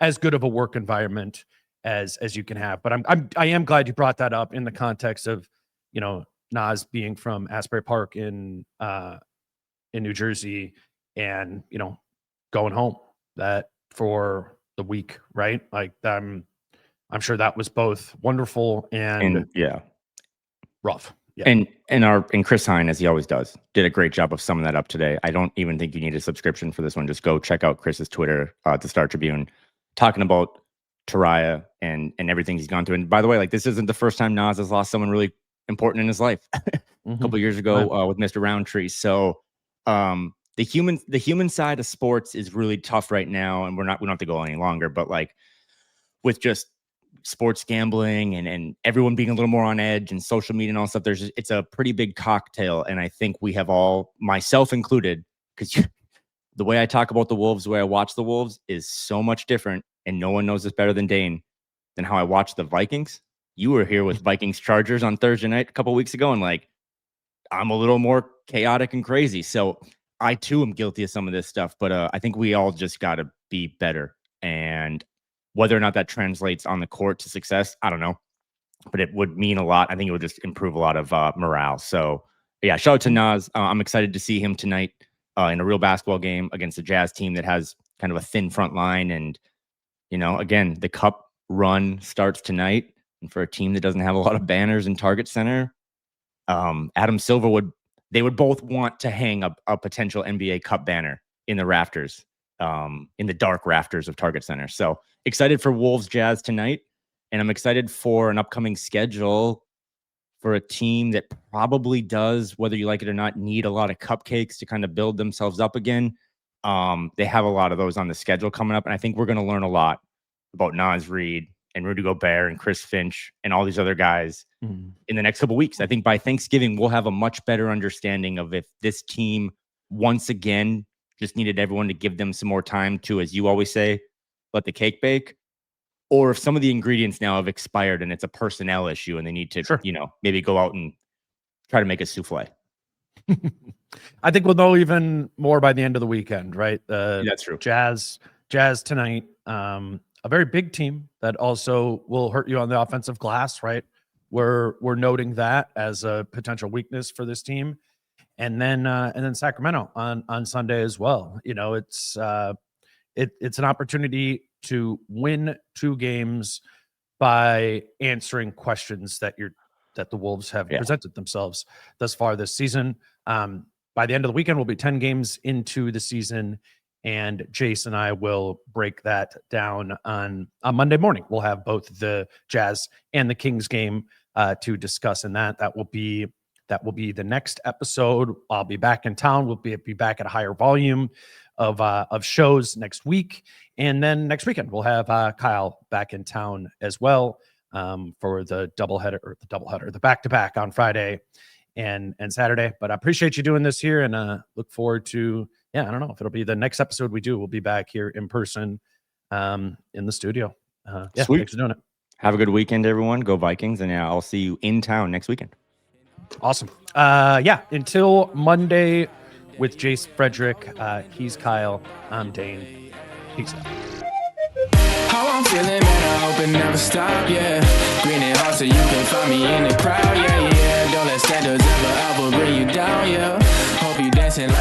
as good of a work environment as you can have. But I am glad you brought that up in the context of, you know, Nas being from Asbury Park in New Jersey, and, you know, going home that for the week, right? Like, I'm sure that was both wonderful and yeah, rough. Yeah. And Chris Hine, as he always does, did a great job of summing that up today. I don't even think you need a subscription for this one. Just go check out Chris's Twitter, the Star Tribune, talking about Taraya and everything he's gone through. And by the way, like, this isn't the first time Nas has lost someone really important in his life. A couple years ago with Mr. Roundtree. So the human side of sports is really tough right now, and we don't have to go any longer, but like with just sports gambling and everyone being a little more on edge and social media and all stuff, it's a pretty big cocktail. And I think we have all, myself included, because the way I talk about the Wolves, the way I watch the Wolves is so much different, and no one knows this better than Dane, than how I watch the Vikings. You were here with Vikings Chargers on Thursday night a couple of weeks ago, and like, I'm a little more chaotic and crazy. So I too am guilty of some of this stuff, but I think we all just got to be better. And whether or not that translates on the court to success, I don't know, but it would mean a lot. I think it would just improve a lot of morale. So yeah, shout out to Nas. I'm excited to see him tonight in a real basketball game against a Jazz team that has kind of a thin front line. And, you know, again, the cup run starts tonight. And for a team that doesn't have a lot of banners in Target Center, Adam Silver they would both want to hang a potential NBA Cup banner in the rafters, in the dark rafters of Target Center. So excited for Wolves Jazz tonight. And I'm excited for an upcoming schedule for a team that probably does, whether you like it or not, need a lot of cupcakes to kind of build themselves up again. They have a lot of those on the schedule coming up. And I think we're going to learn a lot about Naz Reid and Rudy Gobert and Chris Finch and all these other guys in the next couple of weeks. I think by Thanksgiving, we'll have a much better understanding of if this team once again just needed everyone to give them some more time to, as you always say, let the cake bake, or if some of the ingredients now have expired and it's a personnel issue and they need to, you know, maybe go out and try to make a souffle. I think we'll know even more by the end of the weekend, right? That's true. Jazz tonight. A very big team that also will hurt you on the offensive glass, right? We're noting that as a potential weakness for this team, and then Sacramento on Sunday as well. You know, it's an opportunity to win 2 games by answering questions that the Wolves have presented themselves thus far this season. By the end of the weekend, we'll be 10 games into the season. And Jace and I will break that down on Monday morning. We'll have both the Jazz and the Kings game to discuss, and that will be the next episode. I'll be back in town. We'll be back at a higher volume of shows next week, and then next weekend we'll have Kyle back in town as well for the back-to-back on Friday and Saturday. But I appreciate you doing this here, and look forward to. Yeah, I don't know if it'll be the next episode we do. We'll be back here in person in the studio. Sweet. Thanks for doing it. Have a good weekend, everyone. Go Vikings. And I'll see you in town next weekend. Awesome. Until Monday with Jace Frederick. He's Kyle. I'm Dane. Peace out. How I'm feeling, man, I hope it never stop, yeah. Green and hot so you can find me in the crowd, yeah. Don't let standards ever bring you down, yeah. Hope you dancing like